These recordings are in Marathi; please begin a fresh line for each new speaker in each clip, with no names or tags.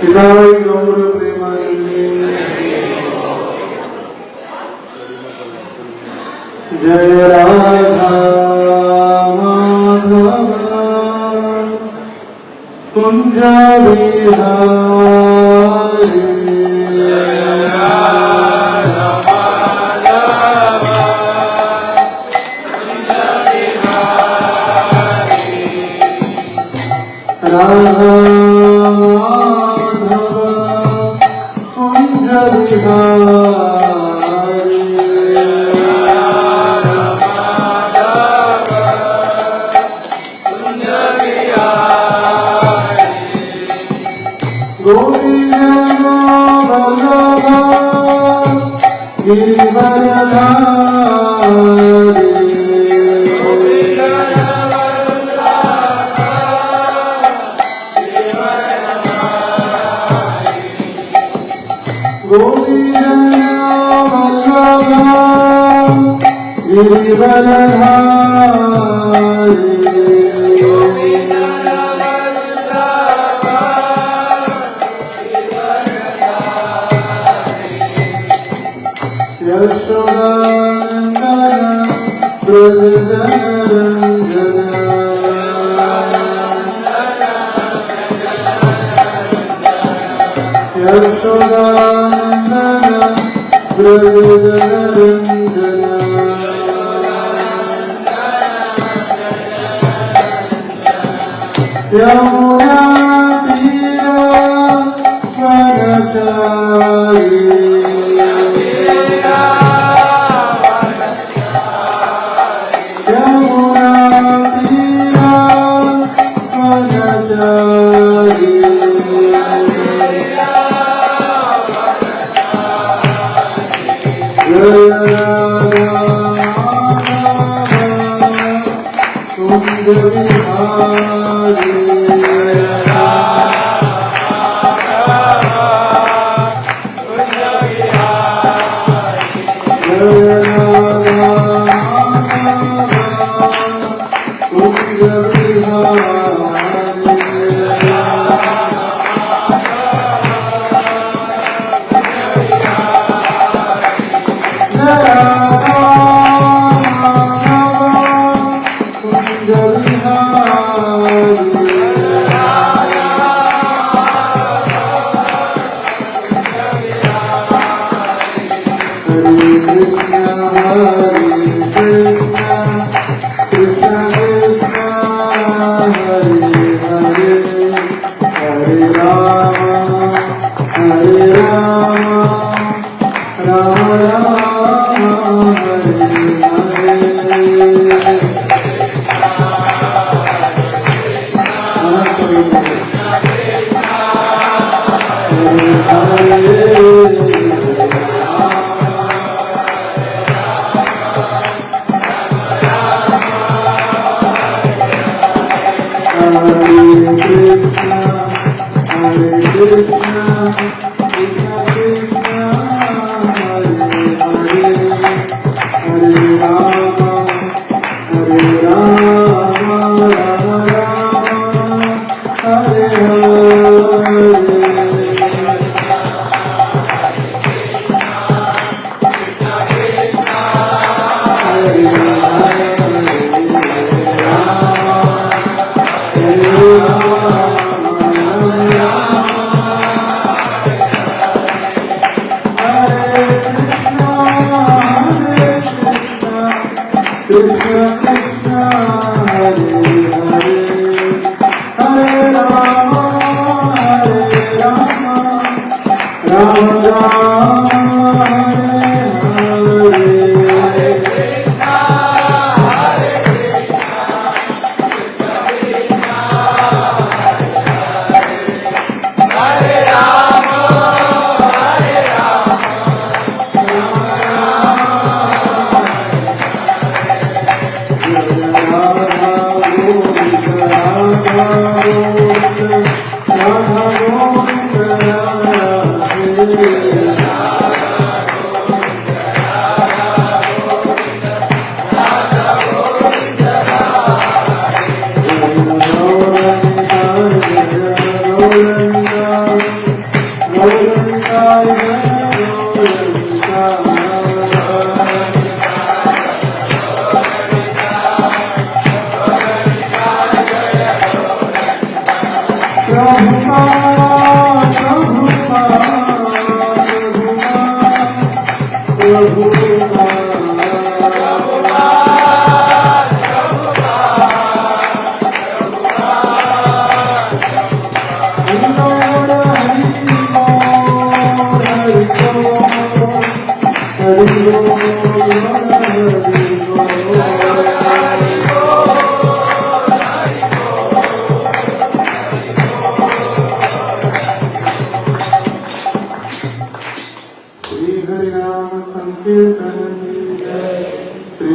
पिताई गौर प्रेमानंदी जय राधा माधव कुंज बिहारी राधा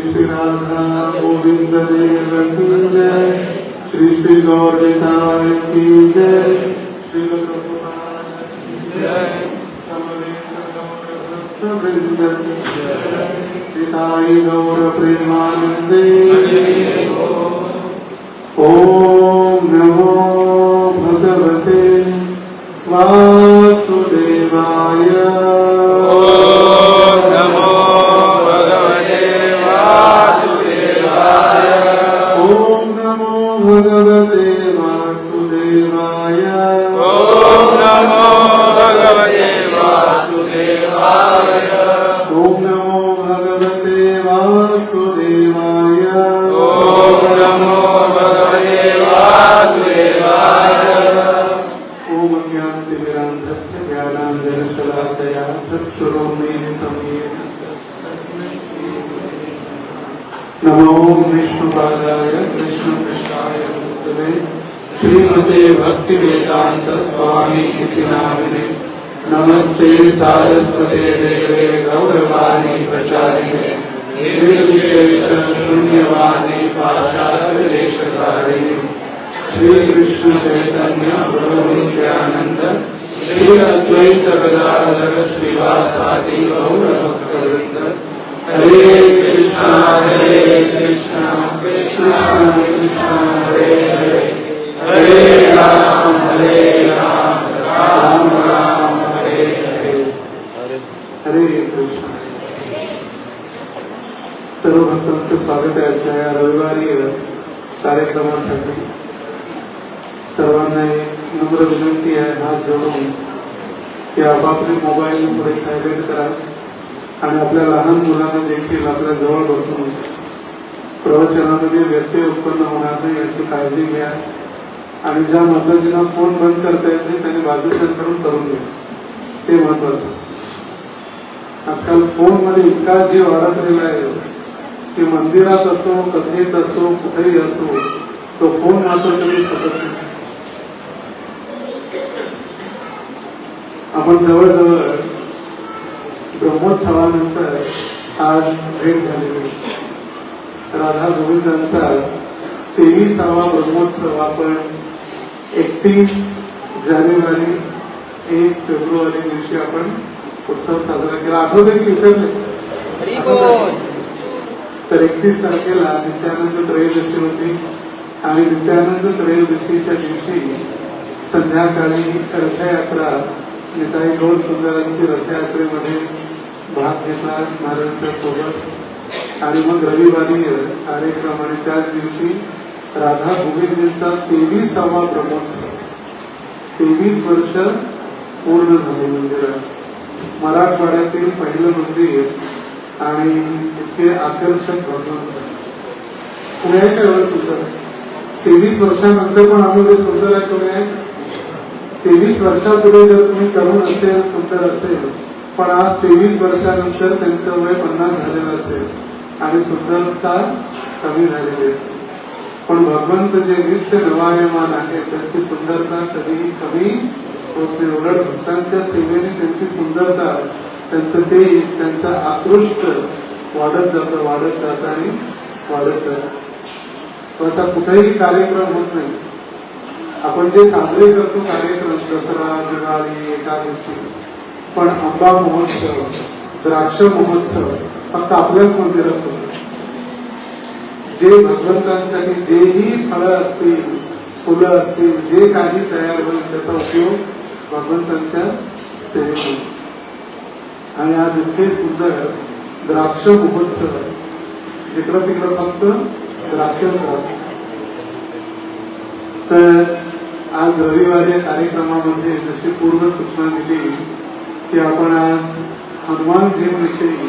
श्री राधा गोविंद देव की जय, श्री गौर निताय की जय, श्री प्रभुपाद की जय, समवेत गौर भक्तवृंद की जय, निताय गौर प्रेमानंदे। ओम नमो भगवते वासुदेवाय। भगवते वासुदेवाय।
ओम नमो भगवते वासुदेवाय।
ओम नमो भगवते वासुदेवाय।
ओम नमो भगवते वासुदेवाय।
ओम ज्ञानतिमिरान्धस्य ज्ञानाञ्जनशलाकया चक्षुरुन्मीलितं येन तस्मै नमो विष्णुपादाय कृष्णपृष्ठाय भूतले श्रीमते भक्तिवेदांत स्वामी इति नामिने। नमस्ते सारस्वते देवे गौरवाणी प्रचारिणे निर्विशेष शून्यवादी पाश्चात्य देशकारिणे। श्री कृष्ण चैतन्य प्रभु नित्यानंद श्री अद्वैत गदाधर श्रीवासादि गौर भक्तवृंद। हरे कृष्णा कृष्णा कृष्णा हरे हरे, हरे राम राम राम हरे हरे। हरे कृष्ण। सर्व भक्तांचं स्वागत आहे आजच्या रविवारी कार्यक्रमासाठी। सर्वांना एक नम्र विनंती आहे हात जोडून की आपापले मोबाईल थोडे सायलेंट करा आणि आपल्या लहान मुलांना देखील आपल्या जवळ बसून प्रवचनामध्ये व्यत्यय उत्पन्न होणार नाही याची काळजी घ्या। आणि ज्या माताजींना फोन बंद करता येत नाही त्यांनी बाजूच्यांकडून करून घ्या, ते महत्वाचं। आजकाल फोन मध्ये इतका जीव अडकलेला आहे की मंदिरात असो कथेत असो कुठेही असो तो फोन मात्र तरी सुटत नाही। आपण जवळजवळ ब्रह्मोत्सवानंतर आज भेट झालेली। राधा गोविंदांचा 23वा ब्रह्मोत्सव आपण 31 जानेवारी 1 फेब्रुवारी दिवशी आपण उत्सव साजरा केला। आठवते की विसरले? तर 31 तारखेला नित्यानंद त्रयोदशी होती आणि नित्यानंद त्रयोदशीच्या दिवशी संध्याकाळी रथयात्रा निताई गौर सुंदरांची रथयात्रेमध्ये भाग घेतला महाराजांच्या सोबत। आणि मग रविवारी कार्यक्रम आणि त्याच दिवशी राधा गोविंदांचा 23वा ब्रह्मोत्सव। 23 वर्ष पूर्ण झाली मंदिरात। मराठवाड्यातील पहिलं मंदिर आणि इतके आकर्षक भगवंत पुणे आहे का एवढं सुंदर? 23 वर्षानंतर पण आम्ही सुंदर आहे पुणे। 23 वर्षापुढे जर तुम्ही तरुण असेल सुंदर असेल पण आज 23 वर्षानंतर त्यांचं वय 50 झालेलं असेल आणि सुंदरता कमी झालेली असेल, पण भगवंत जे नित्य नवायमान आहे त्यांची सुंदरता कधीही कमी होत नाही। उलट भक्तांच्या सेवेने त्यांची सुंदरता त्यांचं तेज त्यांचं आकृष्ट वाढत जातं आणि वाढत जातं। असा कुठेही कार्यक्रम होत नाही। आपण जे साजरे करतो कार्यक्रम दसरा दिवाळी एकादशी, पण आंबा महोत्सव द्राक्ष महोत्सव फक्त आपल्याच मंदिरात होतो। जे भगवंतांसाठी जेही फळं असतील फुलं असतील जे काही तयार होईल त्याचा उपयोग भगवंतांच्या सेवेत होतो। आणि आज इतके सुंदर द्राक्ष महोत्सव जिकडं तिकडं फक्त द्राक्ष। तर आज रविवारी या कार्यक्रमामध्ये जशी पूर्व सूचना दिली की आपण आज हनुमानजींविषयी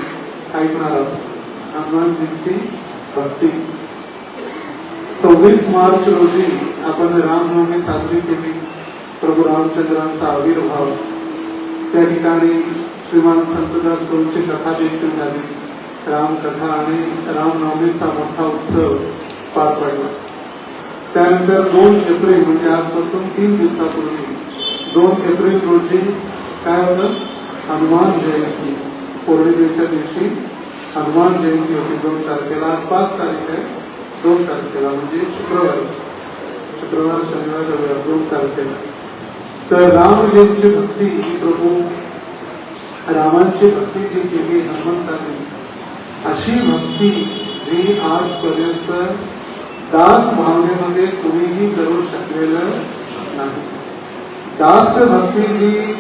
ऐकणार आहोत. हनुमानजींची भक्ती. 26 मार्च रोजी आपण रामनवमी साजरी केली. प्रभू रामचंद्रांचा आविर्भाव. त्या ठिकाणी श्रीमान संतदास गुरूंची कथा देखील झाली. रामकथा आणि रामनवमीचा मोठा उत्सव पार पडला. त्यानंतर 2 एप्रिल म्हणजे आजपासून 3 दिवसापूर्वी 2 एप्रिल रोजी काय होतं? हनुमान जयंती. पौर्णिमेच्या दिवशी हनुमान जयंती होती 2 तारखेला. आज 5 तारीख आहे. 2 तारखेला म्हणजे शुक्रवार शनिवार रविवार 2 तारखेला. तर रामजींची भक्ती ही प्रभू रामांची भक्ती जी केली हनुमंतांनी, अशी भक्ती जी आजपर्यंत दास भावनेमध्ये कुणीही करू शकलेलं नाही. दास भक्ती जी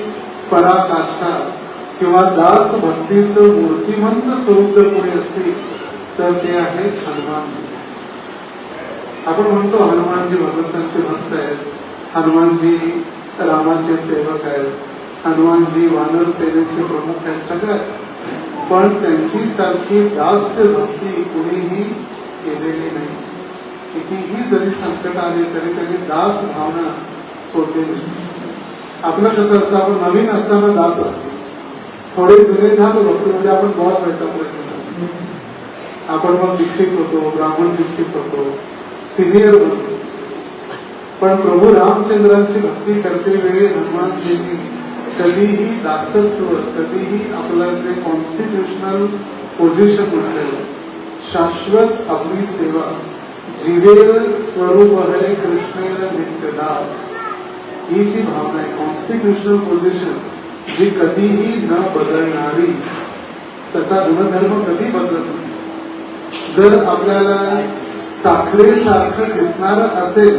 पराकाष्ठा किंवा दास भक्तीचं मूर्तिमंत स्वरूप जर कोणी असतील तर ते आहे हनुमानजी. आपण म्हणतो हनुमानजी भगवंतांचे भक्त आहेत, हनुमानजी रामाचे सेवक आहेत, हनुमानजी वानर सेनेचे प्रमुख आहेत, सगळ्यात. पण त्यांची सारखी दास्य भक्ती कुणीही केलेली नाही. कितीही जरी संकट आले तरी त्यांनी दास भावना सोडलेली नाही. आपलं कसं असतं, आपण नवीन असताना दास असतो, थोडे जुने झालो भक्ती म्हणजे आपण बॉस व्हायचा प्रयत्न करतो. आपण मग दीक्षित होतो, ब्राह्मण दीक्षित होतो, सिनियर बनतो. पण प्रभू रामचंद्रांची भक्ती करते वेळी हनुमानजींनी कधीही दासत्व, कधीही आपलं जे कॉन्स्टिट्युशनल पोझिशन म्हटलेलं शाश्वत आपली सेवा, जीवेर स्वरूप है कृष्णेर नित्यदास, ही जी भावना आहे, कॉन्स्टिट्युशनल पोझिशन जी कधीही न बदलणारी, त्याचा गुणधर्म कधी बदलत नाही. जर आपल्याला साखरेसारखं दिसणार असेल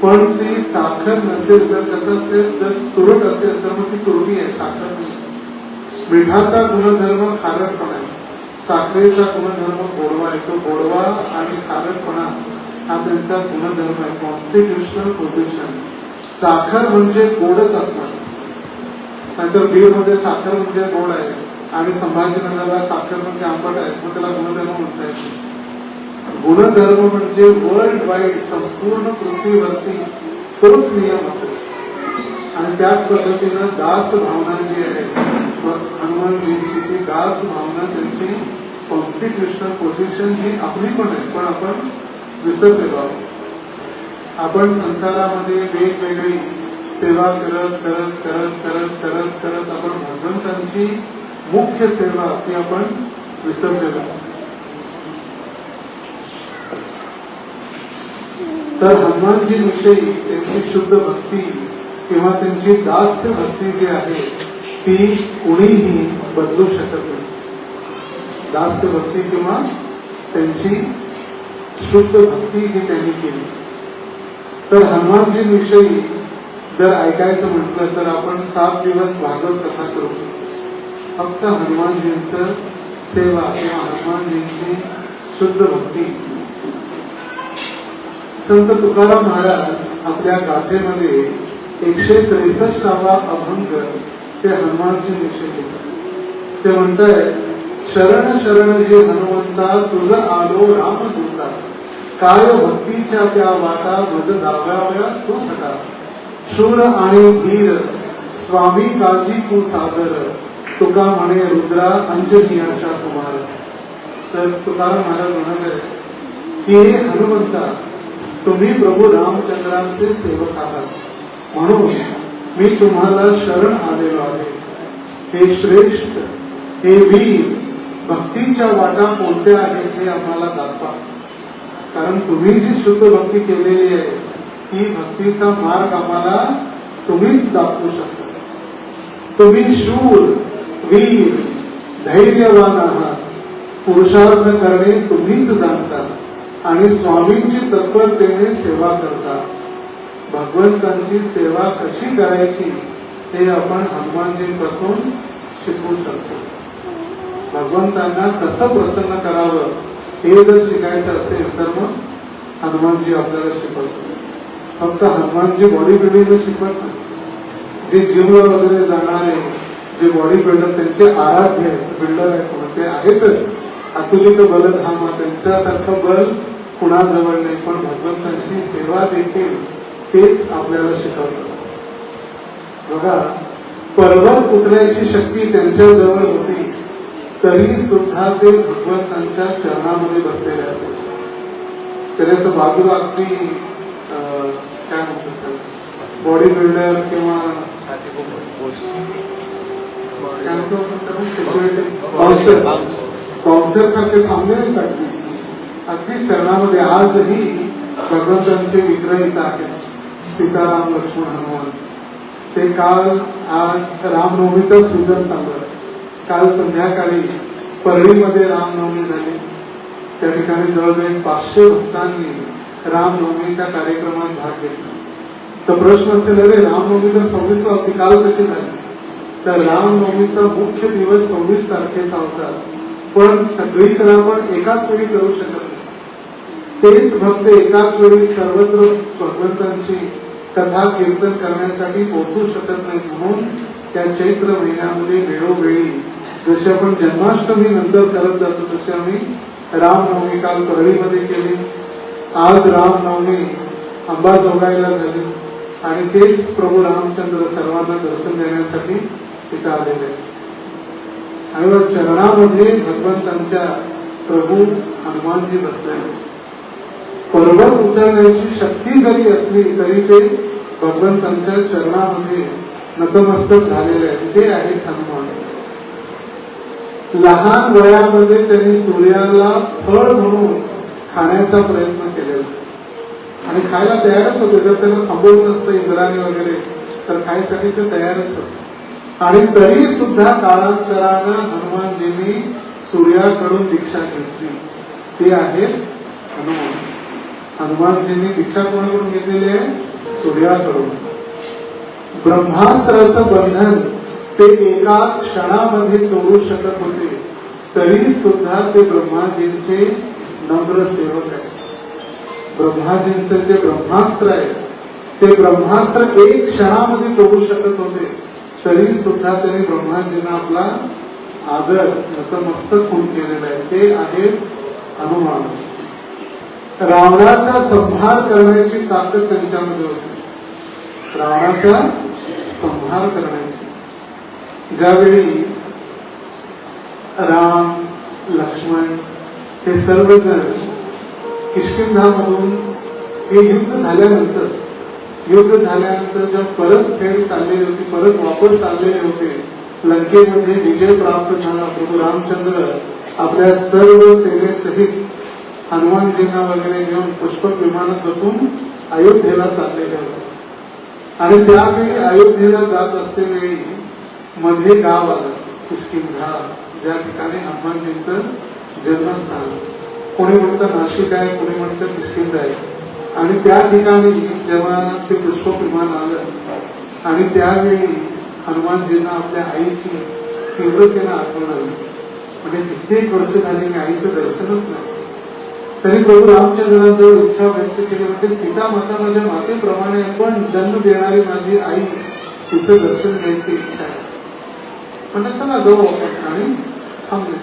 पण ती साखर नसेल तर कसं असेल, जर तुरट असेल तर मग ती तुरटी आहे, साखर नाही. मिठाचा गुणधर्म खारटपणा आहे, साखरेचा गुणधर्म गोडवा आहे. तो गोडवा आणि खारटपणा हा त्यांचा गुणधर्म आहे, कॉन्स्टिट्युशनल पोझिशन. साखर म्हणजे गोडच असणार, नाहीतर बीड मध्ये साखर म्हणजे गोड आहे आणि संभाजीनगरला साखर म्हणजे आंबट आहे, मग त्याला गुणधर्म म्हणता येईल. गुणधर्म म्हणजे वर्ल्ड वाईड, संपूर्ण पृथ्वीवरती तोच नियम असेल. आणि त्याच पद्धतीनं दास भावना जी आहे हनुमानजींची, ती दास भावना त्यांची कॉन्स्टिट्युशनल पोझिशन जी आपली पण आहे, पण आपण विसरलेलो आहोत. आपण संसारामध्ये वेगवेगळी सेवा करत करत करत करत करत करत आपण भगवंतांची मुख्य सेवा ती आपण विसरलेलो आहोत. तर हनुमानजीविषयी त्यांची शुद्ध भक्ती किंवा त्यांची दास्य भक्ती जी आहे ती कुणीही बदलू शकत नाही. दास्य भक्ती किंवा त्यांची शुद्ध भक्ती जी त्यांनी केली. तर हनुमानजीविषयी जर ऐकायचं म्हटलं तर आपण 7 दिवस भागवत कथा करू. फक्त हनुमानजींचं सेवा किंवा हनुमानजींची शुद्ध भक्ती. संत तुकाराम महाराज आपल्या गाथेमध्ये 163वा अभंग ते हनुमानजींविषयी लिहितात. ते म्हणतायत, शरण शरण जे हनुमंता तुझ आलो रामदूता, काय भक्तीच्या त्या वाटा मज दाव्याव्या सुखटा, शूर आणि धीर स्वामी काजी तू सागर, तुका म्हणे रुद्रा अंजनीयाच्या कुमार. तर तुकाराम महाराज म्हणत आहेत की हे हनुमंता, तुम्ही प्रभू रामचंद्रांचे सेवक आहात, म्हणून मी तुम्हाला शरण आलेलो आहे. हे श्रेष्ठ, हे वीर, भक्तीच्या वाटा कोणत्या आहेत हे आम्हाला दाखवा. कारण तुम्ही जी शुद्ध भक्ती केलेली आहे ती भक्तीचा मार्ग आम्हाला तुम्हीच दाखवू शकता. तुम्ही शूर, वीर, धैर्यवान आहात, पुरुषार्थ करणे तुम्हीच जाणता आणि स्वामींची तत्परतेने सेवा करता. भगवंतांची सेवा कशी करायची हे आपण हनुमानजींपासून शिकू शकतो. भगवंतांना कसं प्रसन्न करावं हे जर शिकायचं असेल तर मग हनुमानजी आपल्याला शिकवतो. फक्त हनुमानजी बॉडी बिल्डिंग शिकवत नाही, जे जिमला वगैरे जाणारे जे बॉडी बिल्डर त्यांचे आराध्य आहेत, बिल्डर आहेत ते आहेतच, अतुलित बलधामा, त्यांच्यासारखं बल कुणाजवळ नाही, पण भगवंतांची सेवा देखील तेच आपल्याला शिकवतात. बघा, पर्वत उचलायची शक्ती त्यांच्या जवळ होती, तरी सुद्धा ते भगवंतांच्या चरणामध्ये बसलेले असायचे. तरी असं बाजूला अगदी काय म्हणतात बॉडी बिल्डर किंवा बाउन्सर सारखे थांबले नाहीत, अगदी चरणामध्ये. आजही भगवंतांचे विग्रह इथं आहेत, सीताराम, लक्ष्मण, हनुमान. ते काल आज रामनवमीचं सीझन चालू आहे. काल संध्याकाळी परळीमध्ये रामनवमी झाली. त्या ठिकाणी जवळजवळ 500 भक्तांनी रामनवमीच्या कार्यक्रमात भाग घेतला. तर प्रश्न असेल, अरे रामनवमी तर 26 होती, काल कशी झाली? तर रामनवमीचा मुख्य दिवस 26 तारखेचा होता, पण सगळीकडे आपण एकाच वेळी करू शकत नाही. तेच भक्त एकाच वेळी सर्वत्र भगवंतांची कथा कीर्तन करण्यासाठी पोहोचू शकत नाही. म्हणून त्या चैत्र महिन्यामध्ये वेळोवेळी जसे आपण जन्माष्टमी नंतर करत जातो, तसे आम्ही रामनवमी काल परळीमध्ये केली. आज रामनवमी अंबाजोगाईला झाली आणि तेच प्रभू रामचंद्र सर्वांना दर्शन देण्यासाठी तिथे आलेले. आणि चरणामध्ये भगवंतांच्या प्रभू हनुमानजी बसलेले. पर्वत उचलण्याची शक्ती जरी असली तरी ते भगवंतांच्या चरणामध्ये नतमस्तक झालेले आहेत. ते आहेत हनुमान. लहान वयामध्ये त्यांनी सूर्याला फळ म्हणून खाण्याचा प्रयत्न केलेला आणि खायला तयारच होते. जर त्यांना थांबवलं नसतं इंद्राने वगैरे तर खायसाठी ते तयारच होते. आणि तरी सुद्धा काळांतरानं हनुमानजींनी सूर्याकडून दीक्षा घेतली. ते आहेत हनुमान. हनुमानजींनी दीक्षा कोणाकडून घेतलेली आहे? सूर्याकडून. ब्रह्मास्त्राचं बंधन ते एका क्षणामध्ये तोडू शकत होते, तरी सुद्धा ते ब्रह्माजींचे नम्र सेवक आहेत. ब्रह्माजींचं जे ब्रह्मास्त्र आहे ते ब्रह्मास्त्र एक क्षणामध्ये तोडू शकत होते, तरी सुद्धा त्यांनी ब्रह्माजींना आपला आदर नतमस्तक होऊन केलेला आहे. ते आहेत हनुमान. रावणाचा संहार करण्याची ताकद त्यांच्यामध्ये होती. रावणाचा संहार करण्याची. ज्यावेळी राम, लक्ष्मण हे सर्वजण किष्किंधामधून हे युद्ध झाल्यानंतर जेव्हा परत फेड चाललेली होती, परत वापस चाललेले होते, लंकेमध्ये विजय प्राप्त झाला. प्रभू रामचंद्र आपल्या सर्व सेनेसहित हनुमानजींना वगैरे घेऊन पुष्पक विमानात बसून अयोध्येला चाललेले होते. आणि त्यावेळी अयोध्येला जात असतेवेळी मध्ये गाव आलं किष्किंधा, ज्या ठिकाणी हनुमानजींचं जन्मस्थान. कोणी म्हणतं नाशिक आहे, कोणी म्हणतं किष्किंधा आहे. आणि त्या ठिकाणी जेव्हा ते पुष्पक विमान आलं आणि त्यावेळी हनुमानजींना आपल्या आईची तीव्रतेनं आठवण आली. म्हणजे कित्येक वर्ष झाली मी आईचं दर्शनच नाही. तरी प्रभू रामचंद्रांजवळ इच्छा व्यक्त केली, म्हणजे सीता माता माझ्या मातेप्रमाणे पण जन्म देणारी माझी आई, तिचं दर्शन घ्यायची इच्छा आहे. म्हणजे चला जाऊ आपण. आणि थांबले.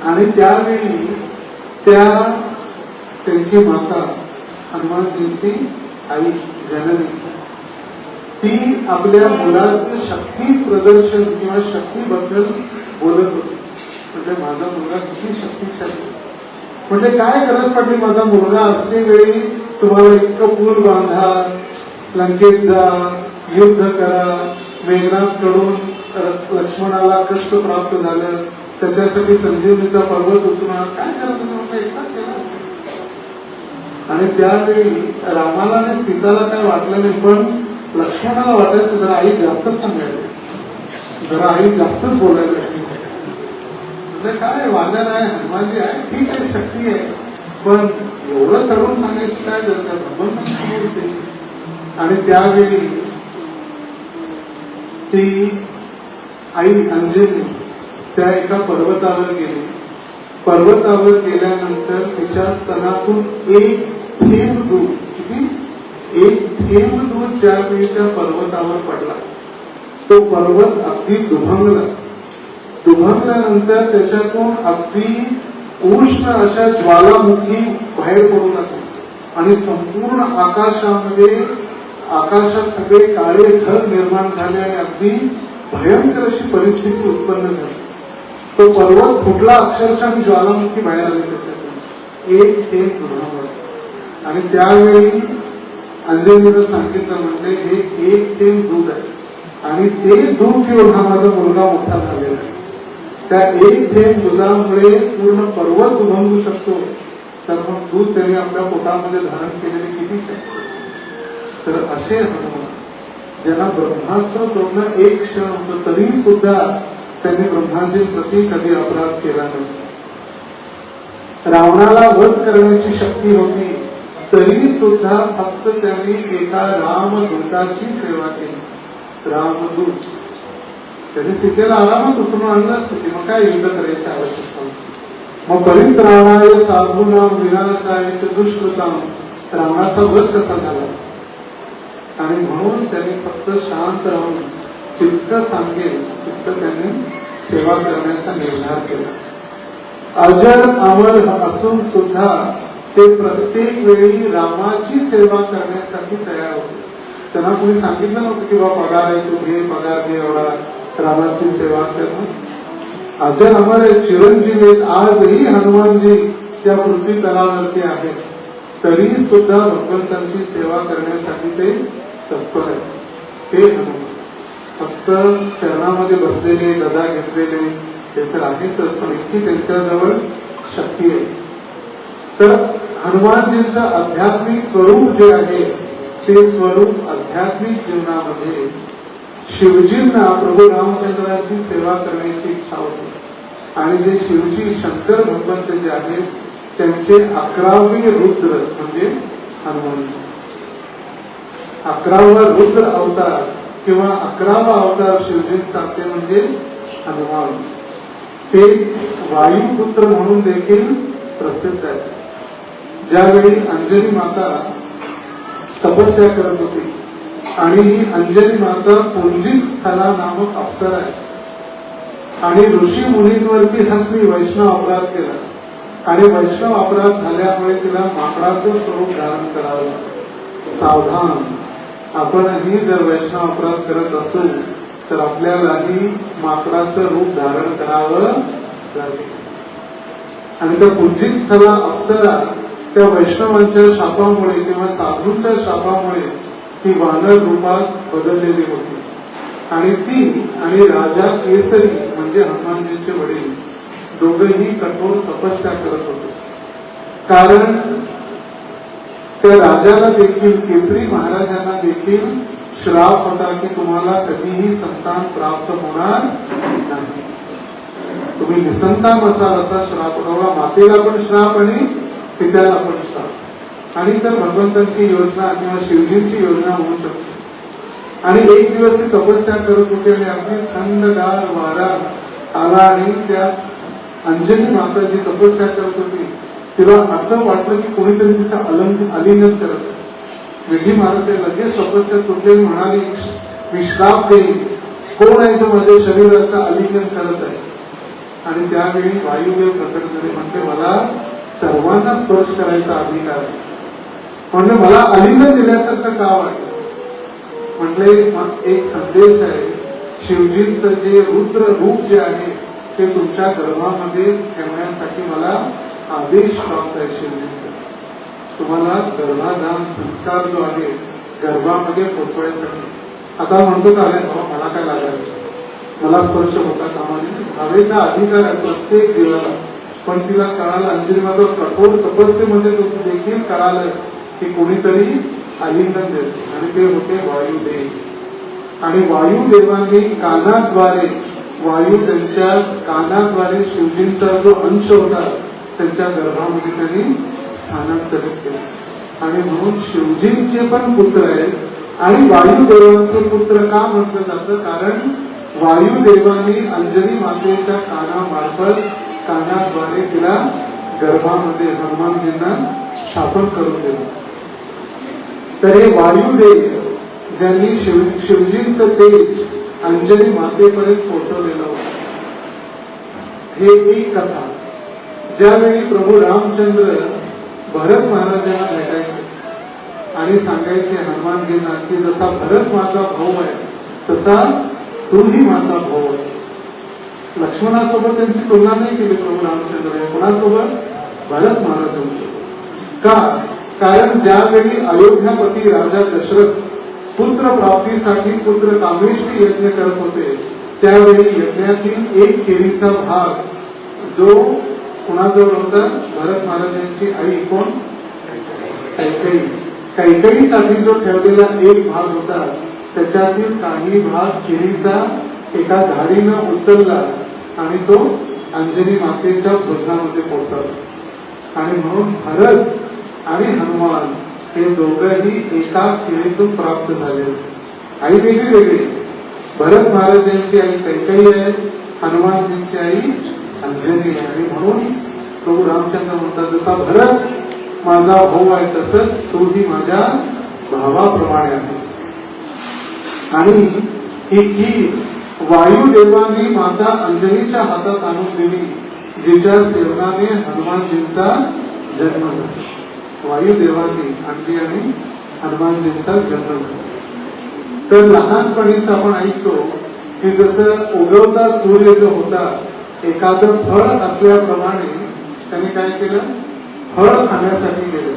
आणि त्यावेळी त्यांची माता हनुमानजींची आई जननी ती आपल्या मुलाचं शक्ती प्रदर्शन किंवा शक्तीबद्दल बोलत होती. म्हणजे माझा मुलगा किती शक्तिशाली, म्हणजे काय गरज पडली माझा मुलगा असते वेळी तुम्हाला इतकं पूल बांधा, लंकेत जा, युद्ध करा, मेघनाथ कडून लक्ष्मणाला कष्ट प्राप्त झालं, त्याच्यासाठी संजीवनीचा पर्वत उचलून काय करायचं एकटा केला. आणि त्यावेळी रामाला आणि सीताला काय वाटलं नाही, पण लक्ष्मणाला वाटायचं जरा आई जास्तच सांगायला, जरा आई जास्तच बोलायला. म्हणजे काय वानर आहे, हनुमानजी आहे, ठीक आहे, शक्ती आहे, पण एवढं चढवून सांगायची काय गरज आहे, भगवंतांसमोर होते. आणि त्यावेळी ती आई अंजनी त्या एका पर्वतावर गेली. पर्वतावर गेल्यानंतर तिच्या स्तनातून एक थेंब दूध, किती एक थेंब दूध ज्यावेळी त्या पर्वतावर पडला, तो पर्वत अगदी दुभंगल्यानंतर त्याच्यातून अगदी उष्ण अशा ज्वालामुखी बाहेर पडू लागली आणि संपूर्ण आकाशात सगळे काळे ढग निर्माण झाले आणि अगदी भयंकर अशी परिस्थिती उत्पन्न झाली. तो पर्वत फुटला अक्षरशः आणि ज्वालामुखी बाहेर आले त्याच्यातून एक थेंब दुधामुळे. आणि त्यावेळी अंजनीनं सांगितलं, म्हणजे हे एक थेंब दूध आहे आणि ते दूध पिऊन हा माझा मुलगा मोठा झालेला आहे. त्या एक थेंब दुधामुळे पूर्ण पर्वत दुभंगू शकतो, तर मग दूध त्यांनी आपल्या पोटामध्ये धारण केलेले किती शकतो. तर असे हनुमान ज्यांना ब्रह्मास्त्र तोडणं एक क्षण होतं, तरी सुद्धा त्यांनी ब्रह्माजींप्रती कधी अपराध केला नाही. रावणाला वध करण्याची शक्ती होती, तरी सुद्धा फक्त त्यांनी एका रामदूताची सेवा केली. रामदूत त्यांनी सीतेला आरामात उचलून आणलं असतं की मग काय युद्ध करायची आवश्यकता होती. मग परित्राणाय साधूनां विनाशाय च दुष्कृतां, रावणाचा वध कसा झाला असता. आणि म्हणून त्यांनी फक्त शांत राहून जितकं सांगेल तितकं त्यांनी सेवा करण्याचा निर्धार केला. अजर अमर असून सुद्धा ते प्रत्येक वेळी रामाची सेवा करण्यासाठी तयार होते. त्यांना कोणी सांगितलं नव्हतं की बा पगार आहे, तू घे, पगार घे, एवढा रामाची सेवा करणं. अजर अमर आहे, चिरंजीव आहेत. आजही हनुमानजी त्या पृथ्वी तलावरती आहेत, तरी सुद्धा भगवंतांची सेवा करण्यासाठी ते तत्पर आहेत. ते हनुमान फक्त चरणामध्ये बसलेले, गदा घेतलेले ते तर आहेतच, पण इतकी त्यांच्याजवळ शक्ती आहे. तर हनुमानजींचं आध्यात्मिक स्वरूप जे आहे, ते स्वरूप आध्यात्मिक जीवनामध्ये शिवजींना प्रभू रामचंद्राची सेवा करण्याची इच्छा होती. आणि जे शिवजी शंकर भगवंत जे आहेत, त्यांचे 11वे रुद्र म्हणजे हनुमानजी. 11वा रुद्र अवतार किंवा 11वा अवतार शिवजींचा ते म्हणजे हनुमान. तेच वायुपुत्र म्हणून देखील प्रसिद्ध आहे. ज्यावेळी अंजनी माता तपस्या करत होती, आणि ही अंजनी माता पुंजिक स्थला नामक अप्सरा आहे, आणि ऋषी मुनींवरती हसली, वैष्णव अपराध केला, आणि वैष्णव अपराध झाल्यामुळे तिला माकडाचं स्वरूप धारण करावं लागलं. सावधान, आपणही जर वैष्णव अपराध करत असू तर आपल्यालाही माकडाचं रूप धारण करावं लागेल. आणि त्या पुंजिक स्थला अप्सरा त्या वैष्णवांच्या शापामुळे किंवा साधूंच्या शापामुळे ती वानर रूपात बदललेली होती. आणि ती आणि राजा केसरी म्हणजे हनुमानजींचे वडील दोघेही कठोर तपस्या करत होते. कारण त्या राजाला देखील, केसरी महाराजांना देखील श्राप होता की तुम्हाला कधीही संतान प्राप्त होणार नाही, तुम्ही निसंतान असाल असा श्राप होता. मातेला पण श्राप आणि पित्याला पण श्राप. आणि तर भगवंतांची योजना किंवा शिवजींची योजना होऊ शकते. आणि एक दिवस ती तपस्या करत होते आणि अगदी थंडगार वारा आला आणि त्या अंजनी माता जी तपस्या करत होती तिला असं वाटलं की कोणीतरी तिचं आलिंगन करत आहे. विधी मारते लगेच तपस्या तुटलेली म्हणाली, विश्राप देईल, कोण आहे तो माझ्या शरीराचं आलिंगन करत आहे. आणि त्यावेळी वायुदेव प्रकट झाले, म्हणजे मला सर्वांना स्पर्श करायचा अधिकार आहे. म्हणजे मला आलिंगन दिल्यासारखं का वाटलं. म्हटले एक संदेश आहे, शिवजींचं जे रुद्र रूप जे आहे ते तुमच्या गर्भामध्ये ठेवण्यासाठी मला आदेश प्राप्त आहे शिवजींचा. तुम्हाला गर्भाधान संस्कार जो आहे गर्भामध्ये पोचवायसाठी. आता म्हणतो का अरे मला काय लागायचं, मला स्पर्श होता कामा नये, हवेचा अधिकार आहे प्रत्येक जीवाला. पण तिला कळालं, अंजनी माता कठोर तपस्येमध्ये देखील कळालं की कोणीतरी आलिंगन देते, आणि ते होते वायुदेव. आणि वायुदेवांनी कानाद्वारे, वायू त्यांच्या कानाद्वारे शिवजींचा जो अंश होता त्यांच्या गर्भामध्ये त्यांनी स्थानांतरित केलं. आणि म्हणून शिवजींचे पण पुत्र आहेत आणि वायुदेवांचं पुत्र का म्हटलं जातं, कारण वायुदेवानी अंजनी मातेच्या कानामार्फत, कानाद्वारे तिला गर्भामध्ये हनुमानजींना स्थापन करून दिलं. तर हे वायुदेव ज्यांनी शिवजींचं तेज अंजनी मातेपर्यंत पोहोचवलेलं होतं. हे एक कथा. ज्यावेळी प्रभू रामचंद्र भरत महाराजांना भेटायचे आणि सांगायचे हनुमानजींना की जसा भरत माझा भाऊ आहे तसा तूही माझा भाऊ आहे. लक्ष्मणासोबत त्यांची तुलना नाही केली प्रभू रामचंद्र. कोणासोबत? भरत महाराजांसोबत. का? कारण ज्यावेळी अयोध्यापती राजा दशरथ पुत्र प्राप्तीसाठी पुत्र कामेष्टी यज्ञ करत होते त्यावेळी यज्ञातील एक केरीचा भाग जो कुणाजवळ होता? भरत महाराजांची आई कोण? कैकेयी. कैकेयीसाठी जो ठेवलेला एक भाग होता त्याच्यातील काही भाग केरीचा एका धारीनं उचलला आणि तो अंजनी मातेच्या भोजनामध्ये पोहोचला. आणि म्हणून भरत आणि हनुमान हे दोघंही एका केळीतून प्राप्त झाले. आई वेगळी वेगळी. भरत महाराजांची आई कैकेयी आहे, हनुमानजींची आई अंजनी आहे. आणि म्हणून प्रभू रामचंद्र म्हणतात जसा भरत माझा भाऊ आहे तसंच तूही माझ्या भावाप्रमाणे आहेस. आणि ही खीर वायुदेवाने माता अंजनीच्या हातात आणून दिली जिच्या सेवनाने हनुमानजींचा जन्म झाला. वायुदेवांनी आणली आणि हनुमानजींचा जन्म झाला. तर लहानपणीच आपण ऐकतो की जसं उगवता सूर्य जो होता एखादं फळ असल्याप्रमाणे त्यांनी काय केलं? फळ खाण्यासाठी गेलं.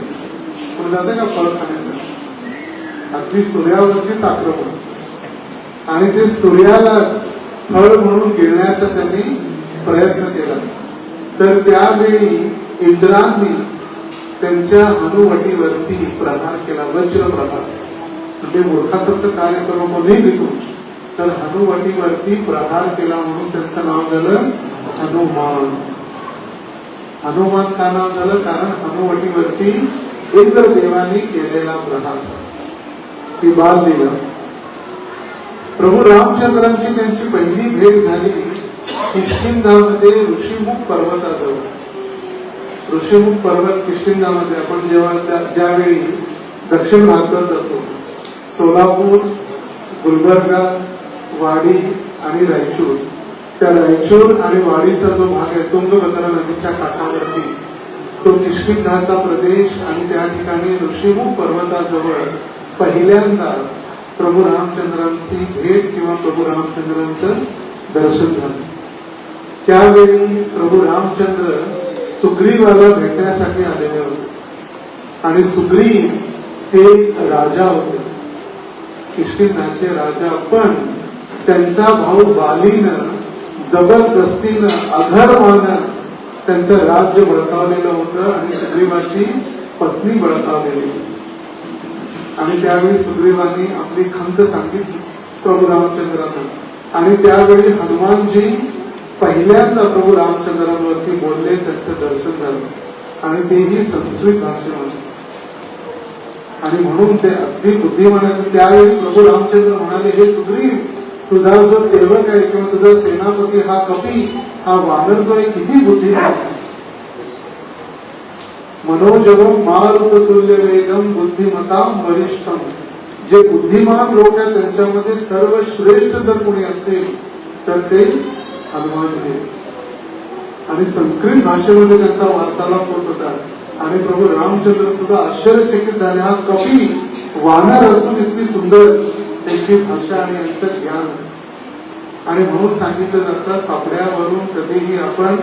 कोण जाते का फळ खाण्यासाठी? अगदी सूर्यावरतीच आक्रमण. आणि ते सूर्यालाच फळ म्हणून गिळण्याचा त्यांनी प्रयत्न केला. तर त्यावेळी इंद्रांनी त्यांच्या हनुवटीवरती प्रहार केला. वज्र प्रहार. म्हणजे मूर्खासारखं कार्य करू कोणी लिखू तर हनुवटीवरती प्रहार केला म्हणून त्यांचं नाव झालं हनुमान. हनुमान का नाव झालं? कारण हनुवटीवरती इंद्रदेवानी केलेला प्रहार. ती बाल दिला. प्रभू रामचंद्रांची त्यांची पहिली भेट झाली किष्किंधामध्ये ऋषीमुख पर्वताजवळ. ऋषीमुख पर्वत किष्किंधामध्ये आपण जेव्हा ज्यावेळी दक्षिण भारतात जातो सोलापूर, गुलबर्गा, वाडी आणि रायचूर, त्या रायचूर आणि वाडीचा जो भाग आहे तुंगभद्रा नदीच्या काठावरती तो किष्किंधाचा प्रदेश आणि त्या ठिकाणी ऋषीमुख पर्वताजवळ पहिल्यांदा प्रभू रामचंद्रांची भेट किंवा प्रभू रामचंद्रांचं दर्शन झालं. त्यावेळी प्रभू रामचंद्र सुग्रीवाला भेटण्यासाठी आलेले होते. आणि सुग्रीव हे राजा होते, किष्किंधाचे राजा. पण त्यांचा भाऊ बालीनं जबरदस्तीनं अधर्मानं त्यांचं राज्य बळकावलेलं होतं आणि सुग्रीवाची पत्नी बळकावलेली. आणि त्यावेळी सुग्रीवांनी आपली खंत सांगितली प्रभू रामचंद्रांना. आणि त्यावेळी हनुमानजी पहिल्यांदा प्रभू रामचंद्रांवरती बोलले, त्यांचं दर्शन झालं आणि तेही संस्कृत भाषेमध्ये. आणि म्हणून ते अगदी बुद्धिमान आहेत. त्यावेळी प्रभू रामचंद्र म्हणाले हे सुग्रीव तुझा जो सेवक आहे किंवा तुझा सेनापती हा कपी हा वानर जो आहे किती बुद्धिमान. मनोजवम मारुत तुल्य वेदम बुद्धिमताम वरिष्ठम. जे बुद्धिमान लोक आहेत त्यांच्यामध्ये सर्वश्रेष्ठ जर कोणी असतील तर ते हनुमान आहे. आणि संस्कृत भाषेमध्ये त्यांचा वार्तालाप होत होता. आणि प्रभू रामचंद्र सुद्धा आश्चर्यचकित झाले. हा कपी वानर असून इतकी सुंदर त्यांची भाषा आणि यांचं ज्ञान. आणि म्हणून सांगितलं जातं कपड्यावरून कधीही आपण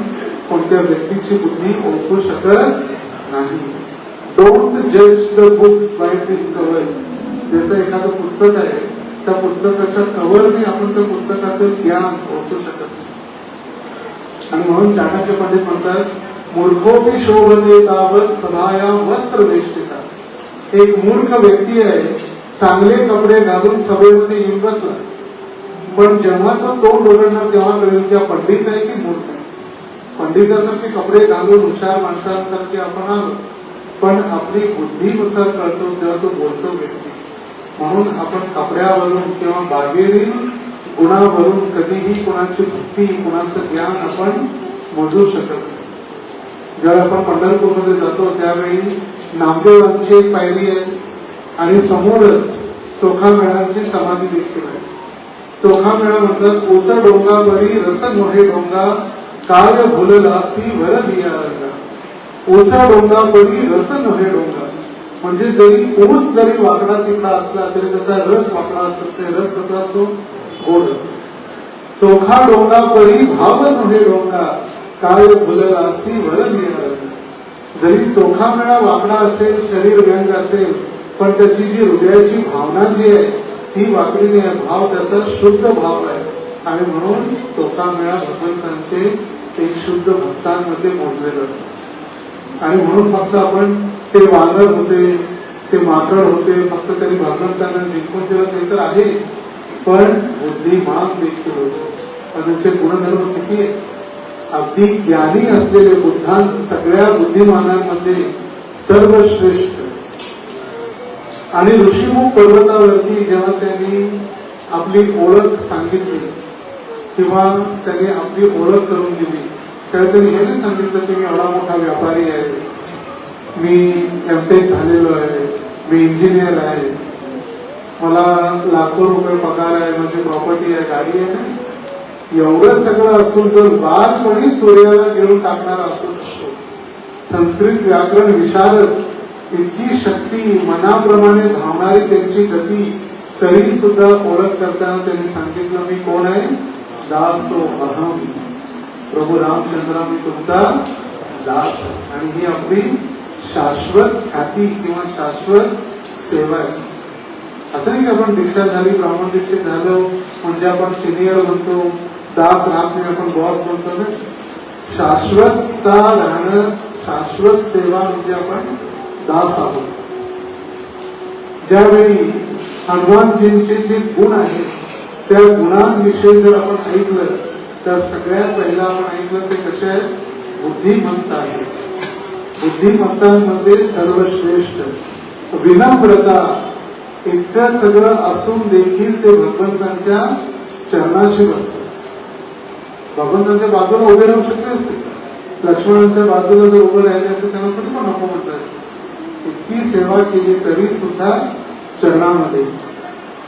कोणत्या व्यक्तीची बुद्धी ओळखू शकत नाही. डोंट जज the book by this cover. जसं एखादं पुस्तक आहे त्या पुस्तकाच्या कव्हरने आपण त्या पुस्तकाचं ज्ञान ओळखू शकत नाही. आणि म्हणून चाणक्य पंडित म्हणतात मूर्खोपी शोभते तावत सभाया वस्त्र वेष्टिता. एक मूर्ख व्यक्ती आहे चांगले कपडे घालून सभेमध्ये येऊन बसला पण जेव्हा तो तोंड उघडणार तेव्हा कळेल की पंडित आहे की मूर्ख आहे. पंडितासारखे कपडे घालून हुशार माणसांसारखे आपण आलो पण आपली बुद्धीनुसार कळतो जेव्हा तो बोलतो व्यक्ती. म्हणून आपण कपड्यावरून किंवा बाहेरील गुणावरून कधीही कोणाची भक्ती कोणाचं ज्ञान आपण मोजू शकत नाही. जेव्हा आपण पंढरपूरमध्ये जातो त्यावेळी नामदेवांची एक पायरी आहे आणि समोरच चोखामेळांची समाधी देखील आहे. चोखामेळा म्हणतात ओस डोंगा बरी रस नोहे डोंगा काय भुललासी वर दिया रंगा. ओसा डोंगा बरी रस नोहे डोंगा म्हणजे जरी ऊस जरी वाकडा तिकडा असला तरी त्याचा रस वाकडा असतो. ते रस कसा असतो? गोड असतो. चोखा डोंगा परी भाव नोहे डोंगा काय भुललासी वर दिया रंगा. जरी चोखा मेळा वाकडा असेल, शरीर व्यंग असेल, पण त्याची जी हृदयाची भावना जी आहे ती वाकडी नाही. भाव त्याचा शुद्ध भाव आहे आणि म्हणून चोखा मेळा भगवंतांचे एक शुद्ध भक्तांमध्ये मोजले जाते. आणि म्हणून फक्त आपण ते वानर होते, ते माकड होते, फक्त त्यांनी भगवंतांना जिंकून दिलं ते तर आहे, पण बुद्धिमान देखील होते. त्यांचे गुणधर्म किती आहे? अगदी ज्ञानी असलेले बुद्धां सगळ्या बुद्धिमानांमध्ये सर्वश्रेष्ठ. आणि ऋषीमुख पर्वतावरती जेव्हा त्यांनी आपली ओळख सांगितली किंवा त्यांनी आपली ओळख करून दिली तेव्हा त्यांनी हे नाही सांगितलं की मी एवढा मोठा व्यापारी आहे, मी एमटेक झालेलो आहे, मी इंजिनियर आहे, मला लाखो रुपये पगार आहे, माझी प्रॉपर्टी आहे, गाडी आहे. ना एवढं सगळं असून जर बालपणी सूर्याला गिळून टाकणारा असू शकतो. संस्कृत व्याकरण विशारद, इतकी शक्ती, मनाप्रमाणे धावणारी त्यांची गती, तरी सुद्धा ओळख करताना त्यांनी सांगितलं मी कोण आहे? दासो अहम. प्रभू रामचंद्र मी तुमचा दास आहे. आणि ही आपली शाश्वत ख्याती किंवा शाश्वत सेवा आहे. असं नाही की आपण दीक्षा झाली, ब्राह्मण दीक्षित झालो म्हणजे आपण सिनियर म्हणतो, दास राहत नाही, आपण बॉस म्हणतो ना. शाश्वतता राहणं, शाश्वत सेवा म्हणजे आपण दास आहोत. ज्यावेळी हनुमानजींचे जे गुण आहेत त्या गुणांविषयी जर आपण ऐकलं तर सगळ्यात पहिला आपण ऐकलं ते कसे आहेत? बुद्धिमंत आहेत. बुद्धिमंतांमध्ये सर्वश्रेष्ठ, विनम्रता, इतकं सगळं असून देखील ते भगवंतांच्या चरणाशी बसतात. भगवंतांच्या बाजूला उभे राहू शकले असते, लक्ष्मणांच्या बाजूला जर उभे राहिले असते त्यांना कुठे पण नको म्हणता असते. इतकी सेवा केली तरी सुद्धा चरणामध्ये.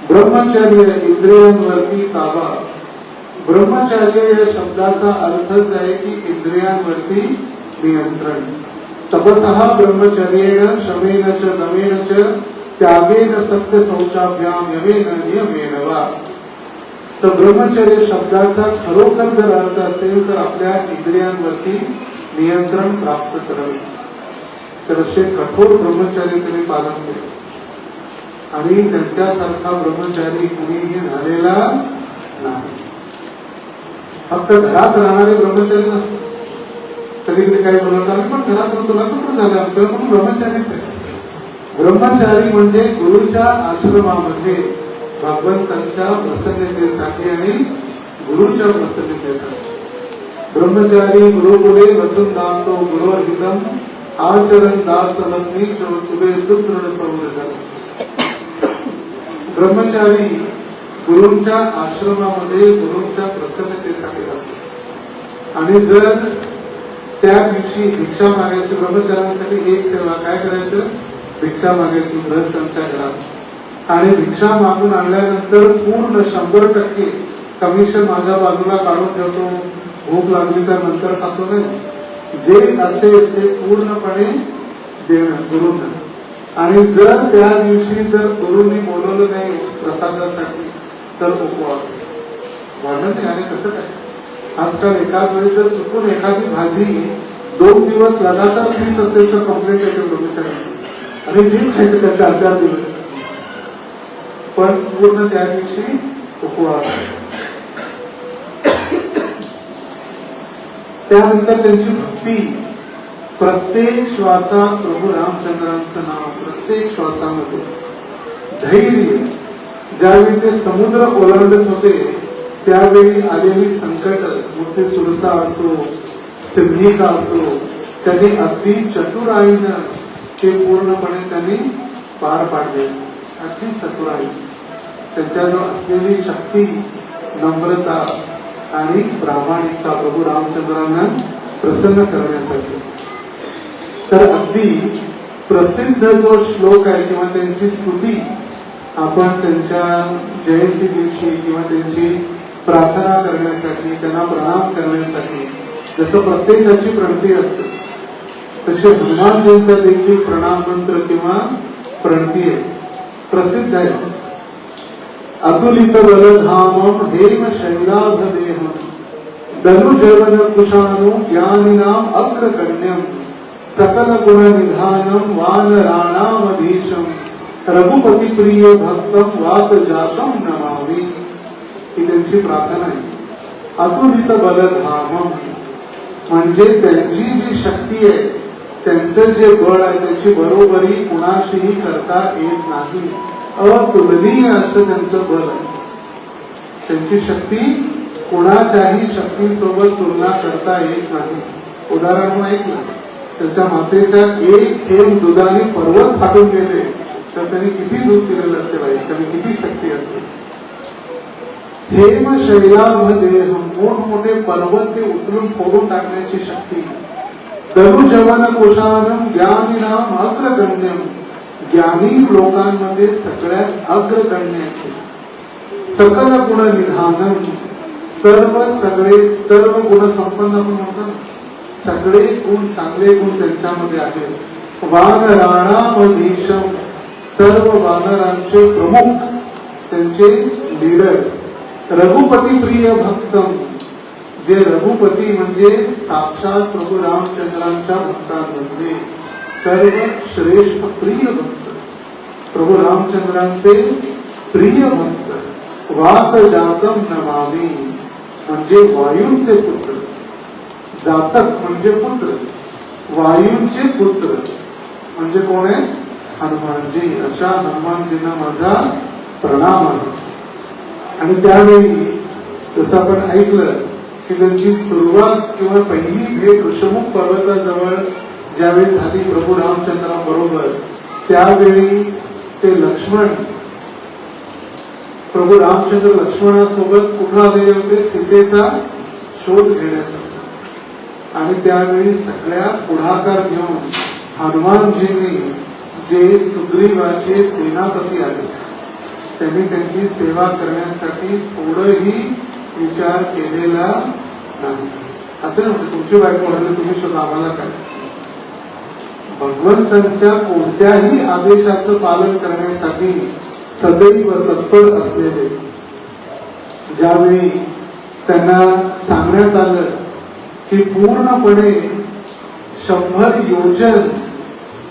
ब्रह्मचर्य, इंद्रियांवरती ताबा. ब्रह्मचर्य या शब्दाचा अर्थच आहे की इंद्रियांवरती नियंत्रण. तपसः ब्रह्मचर्येण शमेन च दमेन च त्यागेन सत्य शौचाभ्याम यमेन नियमेन वा. तर ब्रह्मचर्य शब्दाचा खरोखर जर अर्थ असेल तर आपल्या इंद्रियांवरती नियंत्रण प्राप्त करावे. तर असे कठोर ब्रह्मचर्य त्यांनी पालन केले आणि त्यांच्यासारखा ब्रह्मचारी कुणीही झालेला नाही. फक्त घरात राहणारे ब्रह्मचारी नसतात. कधी कधी काही बोलतात आम्ही पण घरात राहतो, तुला कुठून झालं आमचं, पण ब्रह्मचारीच आहे. ब्रह्मचारी म्हणजे गुरुच्या आश्रमामध्ये भगवंतांच्या प्रसन्नतेसाठी आणि गुरुच्या प्रसन्नतेसाठी. ब्रह्मचारी गुरुकुले वसंतांतो गुरुर्हितम आचरण दासवत्नी जो सुबे सुदृढ संवर्धन. ब्रह्मचारी गुरूंच्या आश्रमामध्ये गुरूंच्या प्रसन्नतेसाठी जातो. आणि जर त्या दिवशी भिक्षा मागायची, ब्रह्मचाऱ्यांसाठी एक सेवा काय करायचं? भिक्षा मागायची गृहस्थांच्या घरात. आणि भिक्षा मागून आणल्यानंतर पूर्ण 100% कमिशन माझ्या बाजूला काढून ठेवतो, भूक लागली तर नंतर खातो नाही. जे असेल ते पूर्णपणे देणं गुरूंना. आणि जर त्या दिवशी जर गुरूंनी बोलवलं नाही प्रसादासाठी तर उपवास. वर्णन नाही. आणि कसं काय आजकाल एकाच वेळी जर चुकून एखादी भाजी 2 दिवस लगातार खात असेल तर कंप्लेंट येते ब्रह्मचारी, आणि तीच खायचं त्या 4 दिवस. पण पूर्ण त्या दिवशी उपवास. त्यानंतर त्यांची भक्ती. प्रत्येक श्वासात प्रभू रामचंद्रांचं नाव, प्रत्येक श्वासामध्ये. धैर्य. ज्यावेळी ते समुद्र ओलांडत होते त्यावेळी आलेली संकट, मोठी सुरसा असो, सिंहिका असो, त्यांनी अगदी चतुराईनं ते पूर्णपणे त्यांनी पार पाडले. अगदी चतुराई. त्यांच्याजवळ असलेली शक्ती, नम्रता आणि प्रामाणिकता प्रभू रामचंद्रांना प्रसन्न करण्यासाठी. तर अगदी प्रसिद्ध जो श्लोक आहे किंवा त्यांची स्तुती आपण त्यांच्या जयंती दिवशी किंवा त्यांची प्रार्थना करण्यासाठी, त्यांना प्रणाम करण्यासाठी जसं प्रत्येकाची प्रणती असते तसे हनुमानजींचा देखील प्रणाम मंत्र किंवा प्रणती आहे, प्रसिद्ध आहे. अतुलित बलधामम हेम शैलाभ देहम धनुजवन कुशानु ज्ञानिनाम अग्रगण्यम सकल गुण निधानम वानराणामधीशम रघुपती प्रिय भक्तम वात जातम नमामि. ही त्यांची प्रार्थना आहे. अतुलित बलधामम म्हणजे त्यांची जी शक्ती आहे, त्यांचं जे बळ आहे त्याची बरोबरी कुणाशीही करता येत नाही. अतुलनीय असं त्यांचं बल आहे. त्यांची शक्ती कुणाच्याही शक्तीसोबत तुलना करता येत नाही. उदाहरण म्हणून ऐकलं, त्याच्या मातेच्या एक थेंब दुधाने पर्वत फाटून गेले तर त्यांनी किती दूध दिलेलं असते बाई, त्यांनी किती शक्ती असते. हेम शैलाभ देहम मोठमोठे पर्वत ते उचलून फोडून टाकण्याची शक्ती. धनुजवन कुशानम ज्ञानिनाम अग्रगण्यम ज्ञानी लोकांमध्ये सगळ्यात अग्रगण्याचे. सकल गुण निधानम सर्व गुण संपन्न आपण म्हणतो, सगळे गुण चांगले गुण त्यांच्यामध्ये आहेत. वानराणामधीशम सर्व वानरांचे प्रमुख, त्यांचे लीडर. रघुपती प्रिय भक्तम जे रघुपती म्हणजे साक्षात प्रभू रामचंद्रांच्या भक्तांमध्ये सर्व श्रेष्ठ प्रिय भक्त, प्रभू रामचंद्रांचे प्रिय भक्त. वात जातम नमामि म्हणजे वायूंचे पुत्र, जातक म्हणजे पुत्र, वायूंचे पुत्र म्हणजे कोण आहे? हनुमानजी. अशा हनुमानजींना माझा प्रणाम आहे. आणि त्यावेळी जसं आपण ऐकलं की त्यांची सुरुवात किंवा पहिली भेट ऋषमुख पर्वताजवळ ज्यावेळी झाली प्रभू रामचंद्राबरोबर, त्यावेळी ते लक्ष्मण, प्रभू रामचंद्र लक्ष्मणासोबत कुठं आलेले होते? सीतेचा शोध घेण्यासाठी. आणि त्यावेळी सगळ्यात पुढाकार घेऊन हनुमानजींनी जे सुग्रीवाचे सेनापती आहेत त्यांनी त्यांची सेवा करण्यासाठी थोडंही विचार केलेला नाही. असं नाही म्हणजे तुमची बायको हरली तुम्ही स्वतः आम्हाला काय. भगवंतांच्या कोणत्याही आदेशाचं पालन करण्यासाठी सदैव तत्पर असलेले. ज्यावेळी त्यांना सांगण्यात आलं की पूर्णपणे 100 योजन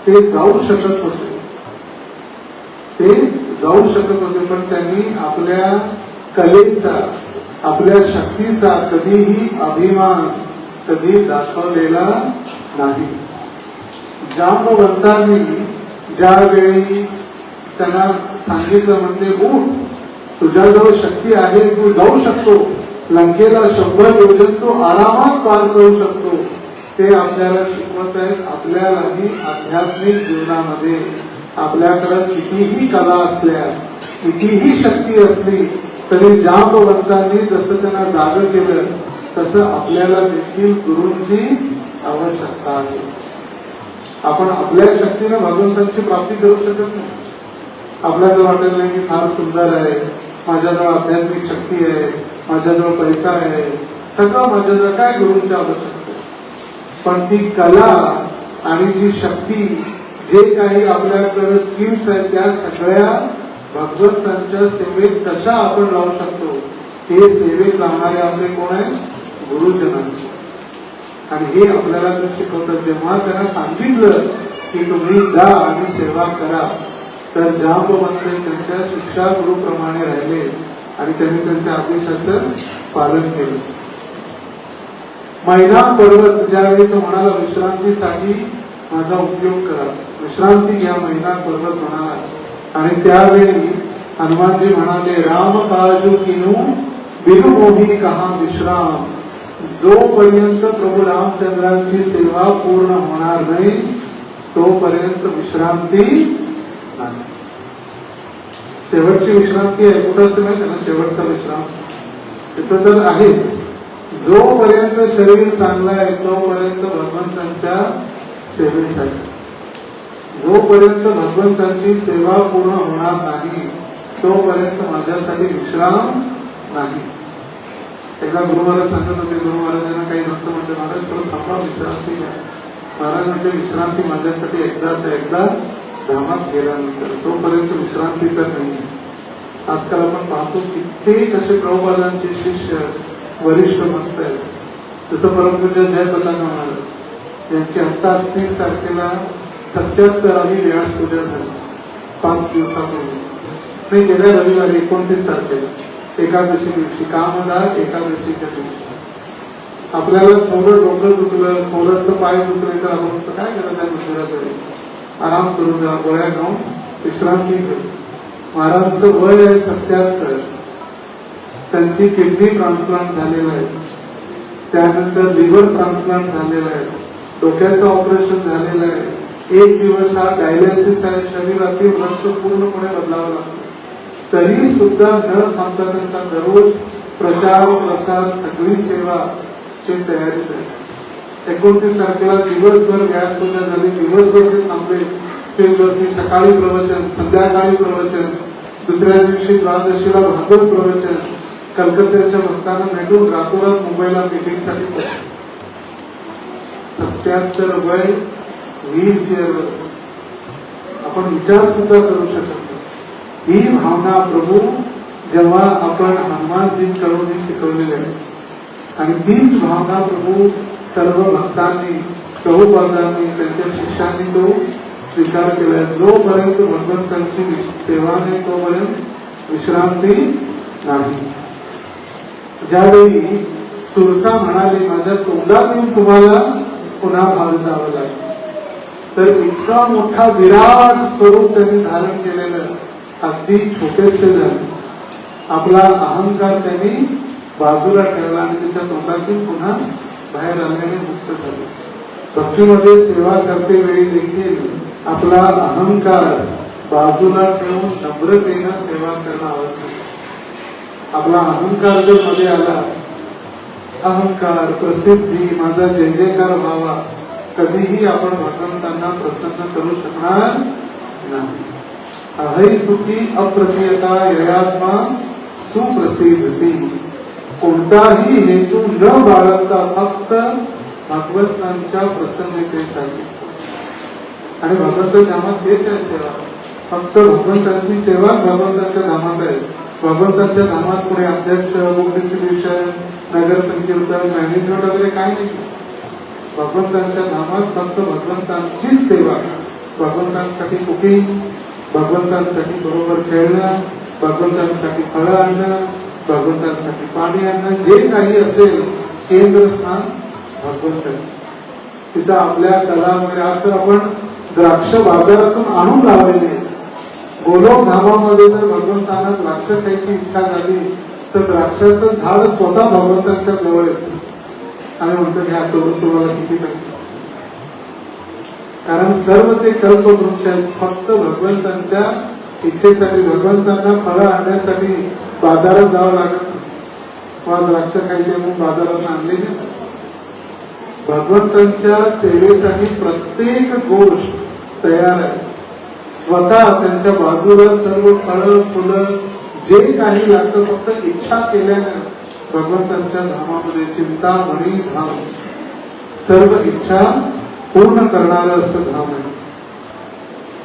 ते जाऊ शकत होते, पण त्यांनी आपल्या कलेचा, आपल्या शक्तीचा कधीही अभिमान कधी दाखवलेला नाही. जांबवंतांनी ज्यावेळी त्यांना सांगितलं म्हणजे उठ, तुझ्याजवळ शक्ती आहे, तू जाऊ शकतो लंकेला, 100 योजन तू आरामात पार करू शकतो. ते आपल्याला शिकवत आहेत. आपल्यालाही आध्यात्मिक जीवनामध्ये आपल्याकडे कितीही कला असल्या, कितीही शक्ती असली तरी जांबवंतांनी जसं त्यांना जाग केलं तसं आपल्याला देखील गुरूंची आवश्यकता आहे. आपण आपल्या शक्तीने भगवंतांची प्राप्ती करू शकत नाही. आपल्याला वाटेल नाही की फार सुंदर आहे, माझ्याजवळ आध्यात्मिक शक्ती आहे, माझ्याजवळ पैसा आहे, सगळं माझ्याजवळ, काय गुरूंची आवश्यकता. पण ती कला आणि जी शक्ती, जे काही आपल्याकडे स्किल्स आहेत, त्या सगळ्या भगवंतांच्या सेवेत कशा आपण लावू शकतो, हे सेवेत लावणारे आपले कोण आहे? गुरुजनांचे. आणि हे आपल्याला ते शिकवतात. जेव्हा त्यांना सांगितलं की तुम्ही जा आणि सेवा करा, तर जांबवंत त्यांच्या शिक्षा गुरुप्रमाणे राहिले आणि त्यांनी त्यांच्या आदेशाचं पालन केलं. मैना पर्वत ज्यावेळी तो म्हणाला विश्रांतीसाठी माझा उपयोग करा, विश्रांती घ्या, मैना पर्वत म्हणाला. आणि त्यावेळी हनुमानजी म्हणाले राम काजू किनू बिनु मोही कहा विश्राम. जोपर्यंत प्रभू रामचंद्रांची सेवा पूर्ण होणार नाही तोपर्यंत विश्रांती नाही. शेवटची विश्रांती आहे कुठं असते माहिती ना? शेवटचा विश्राम तिथं तर आहेच. जोपर्यंत शरीर चांगलं आहे तोपर्यंत भगवंतांच्या सेवेसाठी. जोपर्यंत भगवंतांची सेवा पूर्ण होणार नाही तोपर्यंत माझ्यासाठी विश्राम नाही. एकदा गुरु महाराज सांगत होते, गुरु महाराजांना काही भक्त म्हणजे महाराज थोडं थांबा, विश्रांती घ्या. महाराज म्हणजे विश्रांती माझ्यासाठी एकदा धामात गेल्यानंतर, तोपर्यंत विश्रांती तर नाही. आजकाल आपण पाहतो कित्येक असे प्रभुपादांचे शिष्य वरिष्ठ भक्त आहेत. जसं परमपूज्य जयप्रताप महाराज यांची आत्ताच 30 तारखेला 77वी व्यास पूजा झाली, 5 दिवसापूर्वी. नाही, गेल्या रविवारी 29 तारखेला एकादशी दिवशी, कामदा एकादशीच्या दिवशी. आपल्याला थोडं डोकं दुखलं, थोडंसं पाय दुखले तर आपण काय करायचं आहे, मंदिराकडे आराम करू, जरा गोळ्या खाऊन विश्रांती करू. महाराजांचं वय आहे 77. त्यांची किडनी ट्रान्सप्लांट झालेलं आहे, त्यानंतर लिव्हर ट्रान्सप्लांट झालेलं आहे, डोक्याचं ऑपरेशन झालेलं आहे. 1 दिवस हा डायलिसिस आहे, शरीरातील रक्त पूर्णपणे बदलावं लागतं. तरी सुद्धा न थांबता त्यांचा दररोज प्रचार प्रसार सगळी सेवा ते तयारीत आहे. 29 तारखेला दिवसभर व्यास पूजा झाली, दिवसभर ते थांबले स्टेजवरती. सकाळी प्रवचन, संध्याकाळी प्रवचन, दुसऱ्या दिवशी द्वादशीला भागवत प्रवचन. कलकत्त्याच्या भक्तांना भेटून रातोरात मुंबईला मीटिंगसाठी पोहोचले. 77 वय, 20 चेअरवर. आपण विचार सुद्धा करू शकत नाही. ही भावना प्रभू जेव्हा आपण हनुमानजींकडून शिकवलेली आहे, आणि तीच भावना प्रभू सर्व भक्तांनी, प्रभुपादांनी, त्यांच्या शिष्यांनी तो स्वीकार केला. जोपर्यंत भगवंतांची सेवा नाही तोपर्यंत विश्रांती नाही. ज्यावेळी सुरसा म्हणाले, माझ्या तोंडातून तुम्हाला पुन्हा भाग जावं लागेल, तर इतका मोठा विराट स्वरूप त्यांनी धारण केलेलं अगदी छोटेसे झाले. आपला अहंकार त्यांनी बाजूला ठेवला आणि त्याच्या तोंडातून पुन्हा बाहेर आल्याने मुक्त झाले. भक्तीमध्ये सेवा करते वेळी देखील आपला अहंकार बाजूला ठेवून नम्रतेनं सेवा करणं आवश्यक. आपला अहंकार जर मध्ये आला, अहंकार, प्रसिद्धी, माझा जय जयकार व्हावा, कधीही आपण भगवंतांना प्रसन्न करू शकणार नाही. अहैतुकी अप्रतियता ययात्मा सुप्रसिद्धती. कोणताही हेतू न बाळगता फक्त भगवंतांच्या प्रसन्नतेसाठी. आणि भगवंत धामात तेच आहे सेवा, फक्त भगवंतांची सेवा भगवंतांच्या धामात आहे. भगवंतांच्या धामात पुढे अध्यक्ष, बुक डिस्ट्रीब्युशन, नगर संकीर्तन, मॅनेजमेंट वगैरे काय नाही. भगवंतांच्या धामात फक्त भगवंतांचीच सेवा. भगवंतांसाठी कुकिंग, भगवंतांसाठी बरोबर खेळणं, भगवंतांसाठी फळं आणणं, भगवंतांसाठी पाणी आणणं, जे काही असेल केंद्रस्थान भगवंत. तिथं आपल्या कला वगैरे, आज तर आपण द्राक्ष बाजारातून आणून लावलेले. गोलोक धामामध्ये जर भगवंतांना द्राक्ष खायची इच्छा झाली तर द्राक्षाचं झाड स्वतः भगवंतांच्या जवळ येतं आणि म्हणतो घ्या करून, तुम्हाला किती पाहिजे. कारण सर्व ते कल्पवृक्ष आहेत, फक्त भगवंतांच्या इच्छेसाठी. भगवंतांना फळं आणण्यासाठी बाजारात जावं लागत किंवा द्राक्ष खायचे म्हणून बाजारात आणले नाही. भगवंतांच्या सेवेसाठी प्रत्येक गोष्ट तयार आहे. स्वतः त्यांच्या बाजूला सर्व फळं फुलं जे काही लागतं, फक्त इच्छा केल्यानं भगवंतांच्या धामामध्ये चिंतामणी धाम, सर्व इच्छा पूर्ण करणारं असं धाम आहे.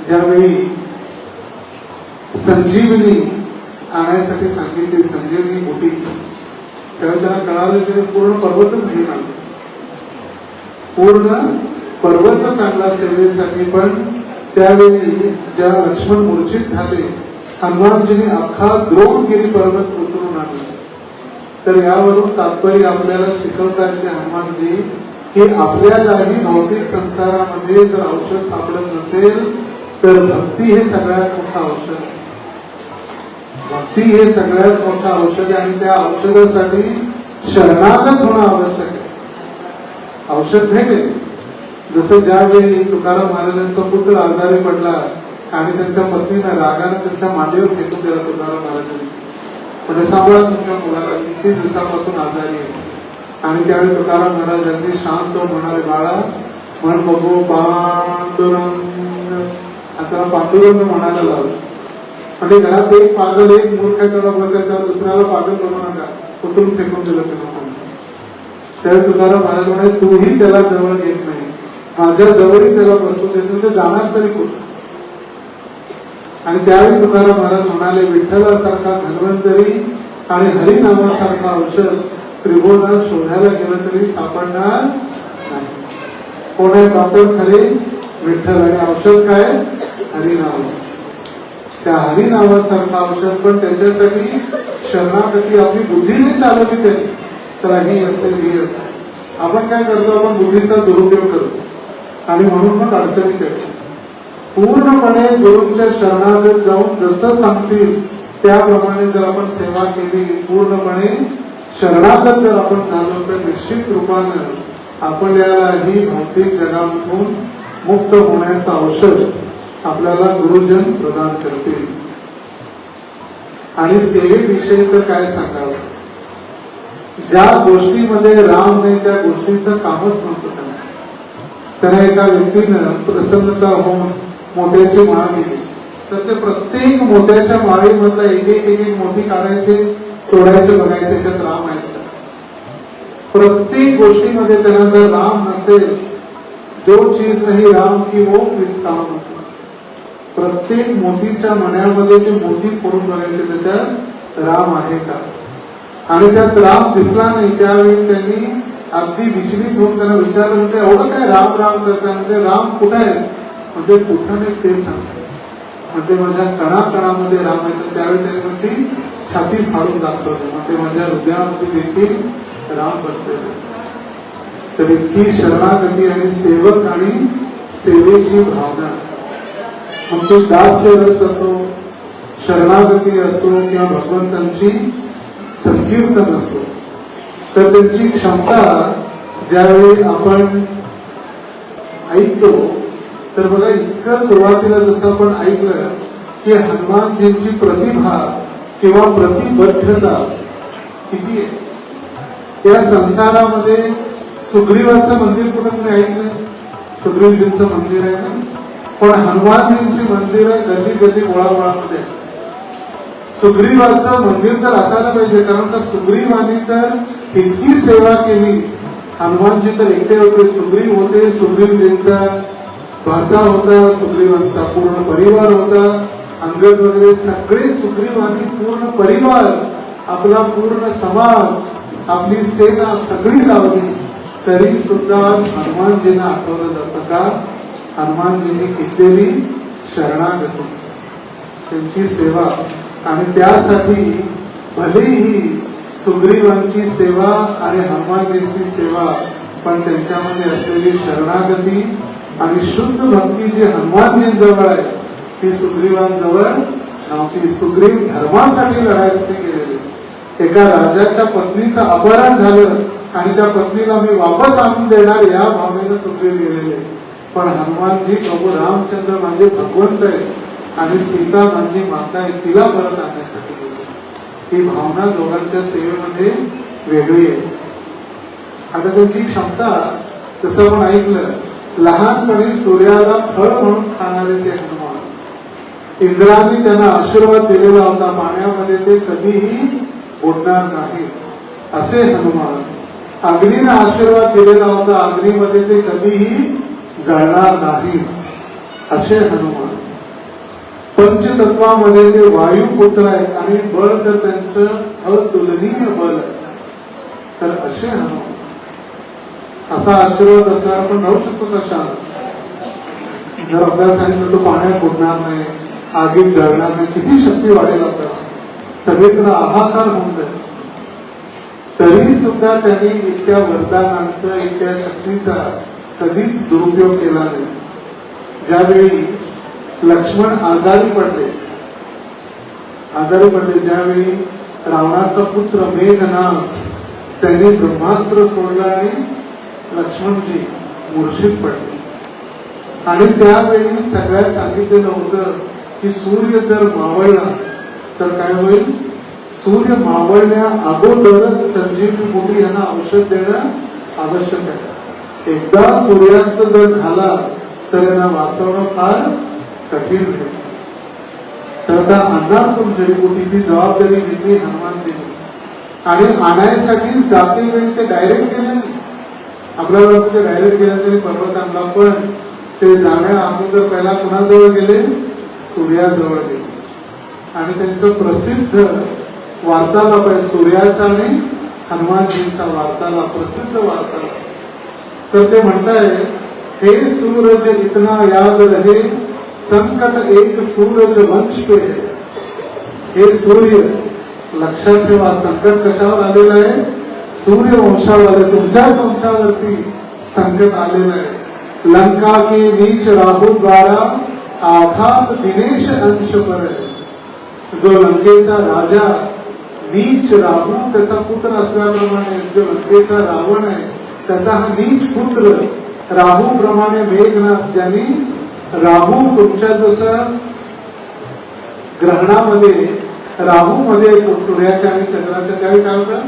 ज्यावेळी संजीवनी आणण्यासाठी सांगितली, संजीवनी मोठी, त्यावेळी त्यांना कळालं की पूर्ण पर्वतच घेणार, पूर्ण पर्वतच आणला सेवेसाठी. पण त्यावेळी ज्या लक्ष्मण मूर्छित झाले, हनुमानजीने अख्खा द्रोणगिरी पर्वत उचलून आणला. तर यावरून तात्पर्य आपल्याला शिकवतात की हनुमानजी की आपल्यालाही भौतिक संसारामध्ये जर औषध सापडत नसेल तर भक्ती हे सगळ्यात मोठं औषध आहे. भक्ती हे सगळ्यात मोठं औषध आहे आणि त्या औषधासाठी शरणागत होणं आवश्यक आहे. औषध भेटेल. जसं ज्यावेळी तुकाराम महाराजांचा पुत्र आजारी पडला आणि त्यांच्या पत्नीने रागाने त्यांच्या मांडीवर फेकून दिला तुकाराम महाराजांनी, म्हणजे सांभाळा तुमच्या मुलाला, किती दिवसापासून आजारी आहे. आणि त्यावेळी तुकाराम महाराजांनी शांत म्हणाले, बाळा म्हण बघू पांडुरंग आता पांडुरंग म्हणायला लावलं. म्हणजे घरात एक पागल एक मूर्ख त्याला बसायचा, दुसऱ्याला पागल करू नका, उचलून फेकून दिलं त्याला. त्यावेळी तुकाराम महाराज म्हणे तूही त्याला जवळ घेत नाही, माझ्या जवळही त्याला बसू देत नाही, ते जाणार तरी कुठं. आणि त्यावेळी तुकाराम महाराज म्हणाले विठ्ठलासारखा धन्वंतरी आणि हरिनामासारखा औषध त्रिभुवनात शोधायला गेलं तरी सापडणार नाही. कोण आहे डॉक्टर खरे? विठ्ठल. आणि औषध काय? हरिनाम. त्या हरिनामासारखं औषध, पण त्याच्यासाठी शरणागती आपली बुद्धीने चालवली त्यांनी. तर ही असेल ही असेल. आपण काय करतो? आपण बुद्धीचा दुरुपयोग करतो आणि म्हणून मग अडचणी करतो. पूर्णपणे गुरूंच्या शरणागत जाऊन जसं सांगतील त्याप्रमाणे जर आपण सेवा केली, पूर्णपणे शरणागत जर आपण झालो, तर निश्चित रूपानं आपल्याला ही भौतिक जगातून मुक्त होण्याचं औषध आपल्याला गुरुजन प्रदान करतील. आणि सेवेविषयी तर काय सांगावं, ज्या गोष्टीमध्ये राम नाही त्या गोष्टीचं कामच नव्हतं त्यांना. त्याला एका व्यक्तीनं प्रसन्नता होऊन मोत्याची माळ दिली, तर ते प्रत्येक मोत्याच्या माळीमधला एक एक मोती काढायचे, तोडायचे, बघायचे त्याच्यात राम आहेत का. प्रत्येक गोष्टीमध्ये त्यांना जर राम नसेल, जो चीज नाही राम की वो किस काम होती. प्रत्येक मोतीच्या मण्यामध्ये ते मोती फोडून बघायचे, त्याच्यात राम आहे का. आणि त्यात राम दिसला नाही, त्यावेळी त्यांनी अगदी विचलित होऊन त्यांना विचारलं, म्हणजे एवढं काय राम राम करता, म्हणजे राम कुठे आहे, म्हणजे कुठं नाही ते सांगते, म्हणजे माझ्या कणाकणामध्ये राम आहे. तर त्यावेळी त्यांनी म्हणते छाती फाडून दाखवली, म्हणजे माझ्या हृदयामध्ये देखील राम बसलेले. तर इतकी शरणागती आणि सेवक आणि सेवेची भावना, मग ते दास्य रस असो, शरणागती असो किंवा भगवंतांची संकीर्तन असो, तर त्यांची क्षमता ज्यावेळी आपण ऐकतो, तर बघा इतकं सुरुवातीला जसं आपण ऐकलं की हनुमानजींची प्रतिभा किंवा प्रतिबद्धता किती आहे. या संसारामध्ये सुग्रीवाचं मंदिर कुठं नाही ऐकलं, सुग्रीवजींचं मंदिर आहे ना, पण हनुमानजींची मंदिर गल्ली गल्ली ओळाओळामध्ये. सुग्रीवाचं मंदिर तर असायला पाहिजे, कारण का सुग्रीवानी तर इतकी सेवा केली. हनुमानजी तर एकटे होते, सुग्रीव होते, सुग्रीवजींचा भाचा होता, सुग्रीवांचा पूर्ण परिवार होता, अंगद वगैरे सगळे सुग्रीवानी पूर्ण परिवार, आपला पूर्ण समाज, आपली सेना सगळी लावली, तरी सुद्धा आज हनुमानजींना आठवलं जातं का. हनुमानजींनी घेतलेली शरणागती, त्यांची सेवा. आणि त्यासाठी भलेही सुग्रीवांची सेवा आणि हनुमानजींची सेवा, पण त्यांच्यामध्ये असलेली शरणागती आणि शुद्ध भक्ती जी हनुमानजींजवळ आहे ती सुग्रीवांजवळ नव्हती. सुग्रीव धर्मासाठी लढायसाठी गेलेले. एका राजाच्या पत्नीचं अपहरण झालं आणि त्या पत्नीला मी वापस आणून देणार या भावनेनं सुग्रीव गेलेले. पण हनुमानजी प्रभू रामचंद्र माझे भगवंत आहे आणि सीता माझी माता आहे, तिला परत आणण्यासाठी गेले. ही भावना दोघांच्या सेवेमध्ये वेगळी आहे. आता त्यांची क्षमता, तसं आपण ऐकलं, लहानपणी सूर्याला फळ म्हणून खाणारे ते हनुमान. इंद्राने त्यांना आशीर्वाद दिलेला होता, पाण्यामध्ये ते कधीही बुडणार नाही असे हनुमान. अग्नीने आशीर्वाद दिलेला होता, अग्नीमध्ये ते कधीही जळणार नाही असे हनुमान. पंचतत्वामध्ये ते वायुपुत्र आहेत आणि बळ तर त्यांचं अतुलनीय बळ आहे. तर असे हनुमान, असा आशीर्वाद असणारा पण राहू शकतो कशा. जर आपल्याला सांगितलं तो पाण्यात बुडणार नाही, आगीत जळणार नाही, किती शक्ती वाढेल आपल्याला, सगळीकडे हाहाकार होऊन जाईल. तरी सुद्धा त्यांनी इतक्या वरदानांचा, इतक्या शक्तीचा कधीच दुरुपयोग केला नाही. ज्यावेळी लक्ष्मण आजारी पडले, ज्यावेळी रावणाचा पुत्र मेघनाथ त्यांनी ब्रह्मास्त्र सोडलं आणि लक्ष्मणजी मूर्छित पडले. आणि त्यावेळी सगळ्यात सांगितलेलं होतं की सूर्य जर मावळला तर काय होईल. सूर्य मावळण्या अगोदरच संजीवनी बूटी यांना औषध देणं आवश्यक आहे. एकदा सूर्यास्त जर झाला तर यांना वाचवणं फार कठीण आहे. तर आता आणणार कोण जडीबुटी, ती जबाबदारी घेतली हनुमानजीने. आणि आणायसाठी जाते वेळी ते डायरेक्ट गेले नाही. आपल्याला वाटतं ते डायरेक्ट गेले तरी पर्वत आणला, पण ते जाण्या अगोदर पहिला कुणाजवळ गेले? सूर्याजवळ गेले. आणि त्यांचं प्रसिद्ध वार्तालाप आहे सूर्याचा आणि हनुमानजींचा वार्तालाप, प्रसिद्ध वार्तालाप. तर ते म्हणताय, हे सूरज इतना याद रहे, संकट एक सूरज वंश पे है. हे सूर्य लक्षात ठेवा, संकट कशावर आलेलं आहे? सूर्य वंशावर, तुमच्याच वंशावरती संकट आलेलं आहे. लंका के नीच राहु द्वारा आघात दिनेश अंश पर है. जो लंकेचा राजा नीच राहू, त्याचा पुत्र असल्याप्रमाणे जो लंकेचा रावण आहे त्याचा हा नीच पुत्र राहू प्रमाणे मेघनाथ, ज्यांनी राहू तुमच्या जसं ग्रहणामध्ये राहू मध्ये सूर्याच्या आणि चंद्राच्या त्यावेळी काय होतं?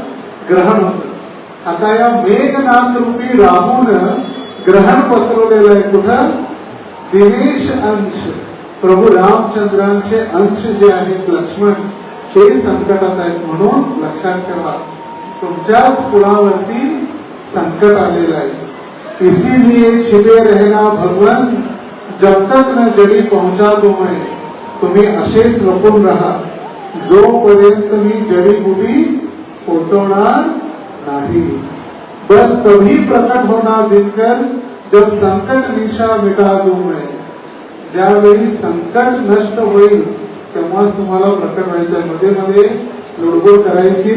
ग्रहण होतं. आता या मेघनाथ रूपी राहून ग्रहण पसरवलेलं आहे. कुठं? दिनेश अंश, प्रभू रामचंद्रांचे अंश जे आहेत लक्ष्मण, ते संकटात आहेत. म्हणून लक्षात ठेवा, तुमच्याच कुळावरती संकट आलेलं आहे. इसीलिए छिपे रहना भगवान, जब तक न जडी पहुंचा तुम्हें. तुम्ही असेच लपून राहा जोपर्यंत मी जडीबुटी पोहोचवणार नाही. बस तभी प्रकट होणार दिनकर, जब संकट निशा मिटा दूं मैं. ज्यावेळी संकट नष्ट होईल तेव्हाच तुम्हाला प्रकट व्हायचं. मध्ये मध्ये लुडबुड करायची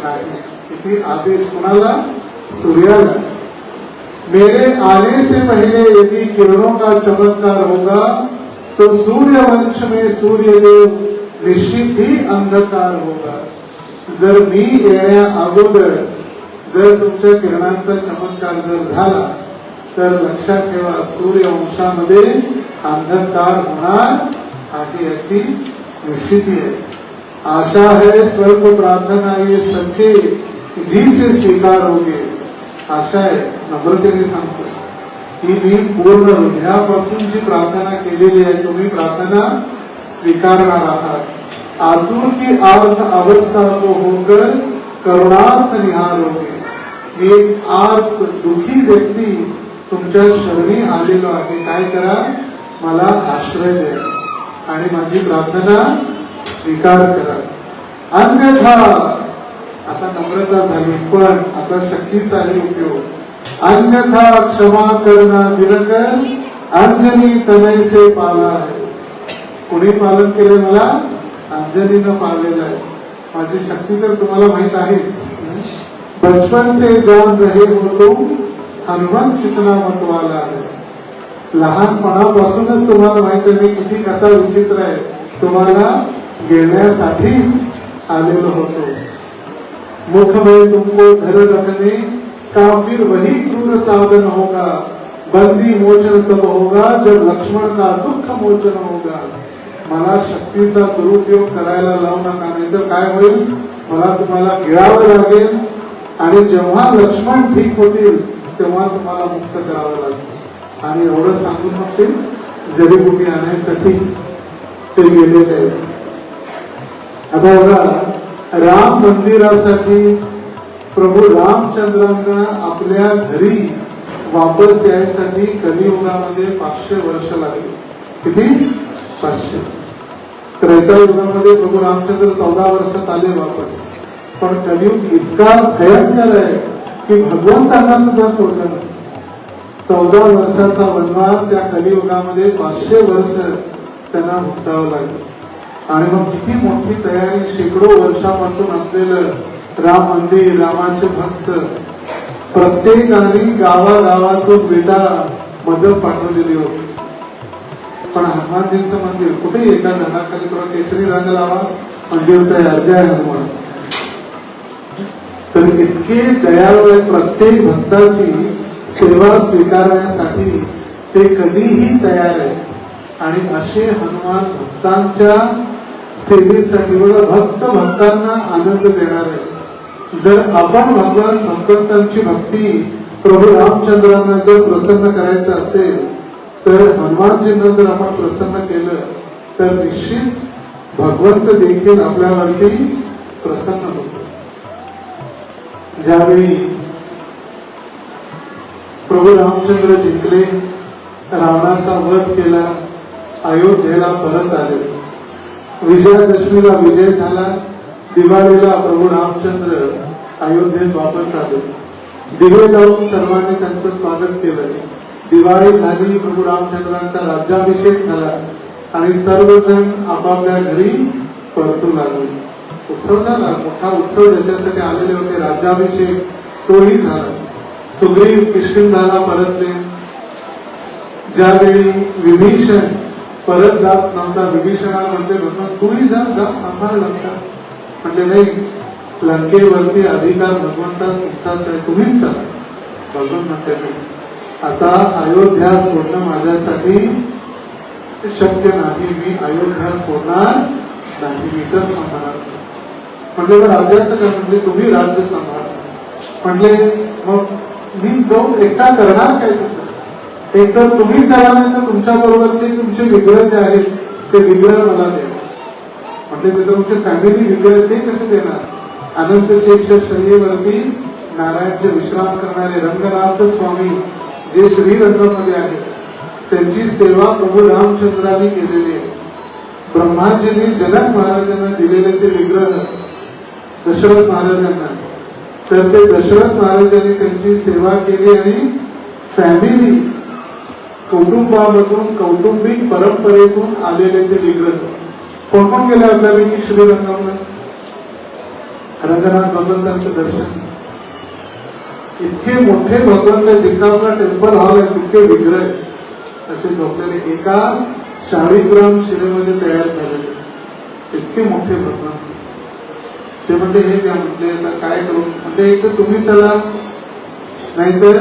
नाही. किती आदेश कुणाला? सूर्याला. मेरे आने से पहले यदि किरणों का चमत्कार होगा तो सूर्यवंश में सूर्यदेव निश्चित ही अंधकार होगा. जर मी येण्या अगोदर जर तुमच्या किरणांचा चमत्कार जर झाला तर लक्षात ठेवा, सूर्यवंशामध्ये अंधकार होणार आहे याची निश्चिती आहे. आशा है स्वल्प प्रार्थना ये सच्चे जी से स्वीकार होगे. आशा आहे, नम्रतेने सांगतो की मी पूर्ण हृदयापासून जी प्रार्थना केलेली आहे तुम्ही प्रार्थना स्वीकारणार आहात. आतुर की आर्थ अवस्था को होकर करुणार्थ निहारोगे. मी एक आर्थ दुखी व्यक्ती तुमच्या शरणी आलेलो आहे. काय करा? मला आश्रय द्या आणि माझी प्रार्थना स्वीकार करा. अन्यथा, आता नम्रता झाली पण आता शक्तीचाही उपयोग. अन्यथा क्षमा करना दिनकर, अंजनी तनय से पाला है. कोणी पालन केलं? मला अंजनीनं पाळलेलं आहे. माझी शक्ती तर तुम्हाला माहित आहेच. बचपन से जान रहे हो तुम, हनुमान कितना मतवाला है. लहानपणापासूनच तुम्हाला माहित आहे मी किती कसा विचित्र आहे. तुम्हाला घेण्यासाठीच आलेलो होतो. मुख में तुमको धर रखने का फिर वही क्रूर साधन होगा. बंदी मोचन तब होगा जब लक्ष्मण का दुःख मोचन होगा. मला शक्तीचा दुरुपयोग करायला लावू नका, नाहीतर काय होईल? मला तुम्हाला गिळावं लागेल आणि जेव्हा लक्ष्मण ठीक होतील तेव्हा तुम्हाला मुक्त करावं लागेल. आणि एवढं सांगून मग ते जडीबुटी आणायसाठी ते गेलेले आहेत. आता बघा, राम मंदिरासाठी प्रभू रामचंद्रांना आपल्या घरी वापस यायसाठी कलियुगामध्ये 500 वर्ष लागली. किती? 500. त्रेतायुगामध्ये प्रभू रामचंद्र 14 वर्षात आले वापस. पण कलियुग इतका भयंकर आहे की भगवंतांना सुद्धा सोडलं नाही. 14 वर्षाचा वनवास या कलियुगामध्ये 500 वर्ष त्यांना भुगतावं लागलं. आणि मग किती मोठी तयारी, शेकडो वर्षापासून असलेलं राम मंदिर, रामाचे भक्त, प्रत्येकाने गावागावातून बेटा मदत पाठवलेली होती. पण हनुमानजींचं मंदिर कुठे? एका झाडाखाली थोडा केशरी रंग लावा, मंदिर तयार. जय हनुमान. तर इतके दयाळू आहे, प्रत्येक भक्ताची सेवा स्वीकारण्यासाठी ते कधीही तयार आहे. आणि असे हनुमान भक्तांच्या सेवेसाठी, बघा, भक्त भक्तांना आनंद देणार आहे. जर आपण भगवंतांची भक्ती प्रभू रामचंद्रांना जर प्रसन्न करायचं असेल तर हनुमानजींना जर आपण प्रसन्न केलं तर निश्चित भगवंत देखील आपल्यावरती प्रसन्न होतो. ज्यावेळी प्रभू रामचंद्र जिंकले, रावणाचा वध केला, अयोध्येला परत आले, विजयादशमीला विजय झाला, दिवाळीला प्रभू रामचंद्र अयोध्येत वापस आले. दिवे लावून सर्वांनी त्यांचं स्वागत केलं. दिवाळी झाली, प्रभू रामचंद्रांचा राज्याभिषेक झाला आणि सर्वजण आपापल्या घरी परतू लागले. उत्सव झाला, मोठा उत्सव ज्याच्यासाठी आलेले होते, राज्याभिषेक तोही झाला. सुग्रीव किष्किंधाला परतले. ज्यावेळी विभीषण परत जात नव्हता, विभीषणाला म्हणते भगवान तूही जा, सांभाळ लंका. म्हटले नाही, लंकेवरती अधिकार भगवंता तुमचाच आहे, तुम्हीच चला. भगवान म्हणते नाही, आता अयोध्या सोडणं माझ्यासाठी शक्य नाही, मी अयोध्या सोडणार नाही, मी तर सांभाळणार. म्हटले मग राज्याचं काय? म्हटले तुम्ही राज्य सांभाळा. म्हटले मग मी जाऊन एकटा करणार काय तुमचं? एक तर तुम्ही चला, नाही तर तुमच्या बरोबरचे तुमचे विग्रह जे आहेत ते विग्रह मला द्या. म्हटले ते तुमचे फॅमिली विग्रह ते कसे देणार? अनंत शेष शय्येवरती नारायणचे विश्राम करणारे रंगनाथ स्वामी जे श्रीरंगामध्ये आहेत, त्यांची सेवा प्रभू रामचंद्रांनी केलेली आहे. ब्रह्माजींनी जनक महाराजांना दिलेले ते विग्रह दशरथ महाराजांना, तर ते दशरथ महाराजांनी त्यांची सेवा केली आणि फॅमिली कुटुंबामधून कौटुंबिक परंपरेतून आलेले ते विग्रह कोण कोण गेले आपल्यापैकी श्रीरंगाला? रंगनाथ भगवंतांचं दर्शन. इतके मोठे भगवंत, जितका आपला टेम्पल हॉल आहे तितके विग्रह असे झोपलेले एका शाळीग्राम शिलेमध्ये तयार झालेले इतके मोठे भगवंत. ते म्हणजे हे त्या म्हटले आता काय करू? म्हणजे एक तर तुम्ही चला, नाहीतर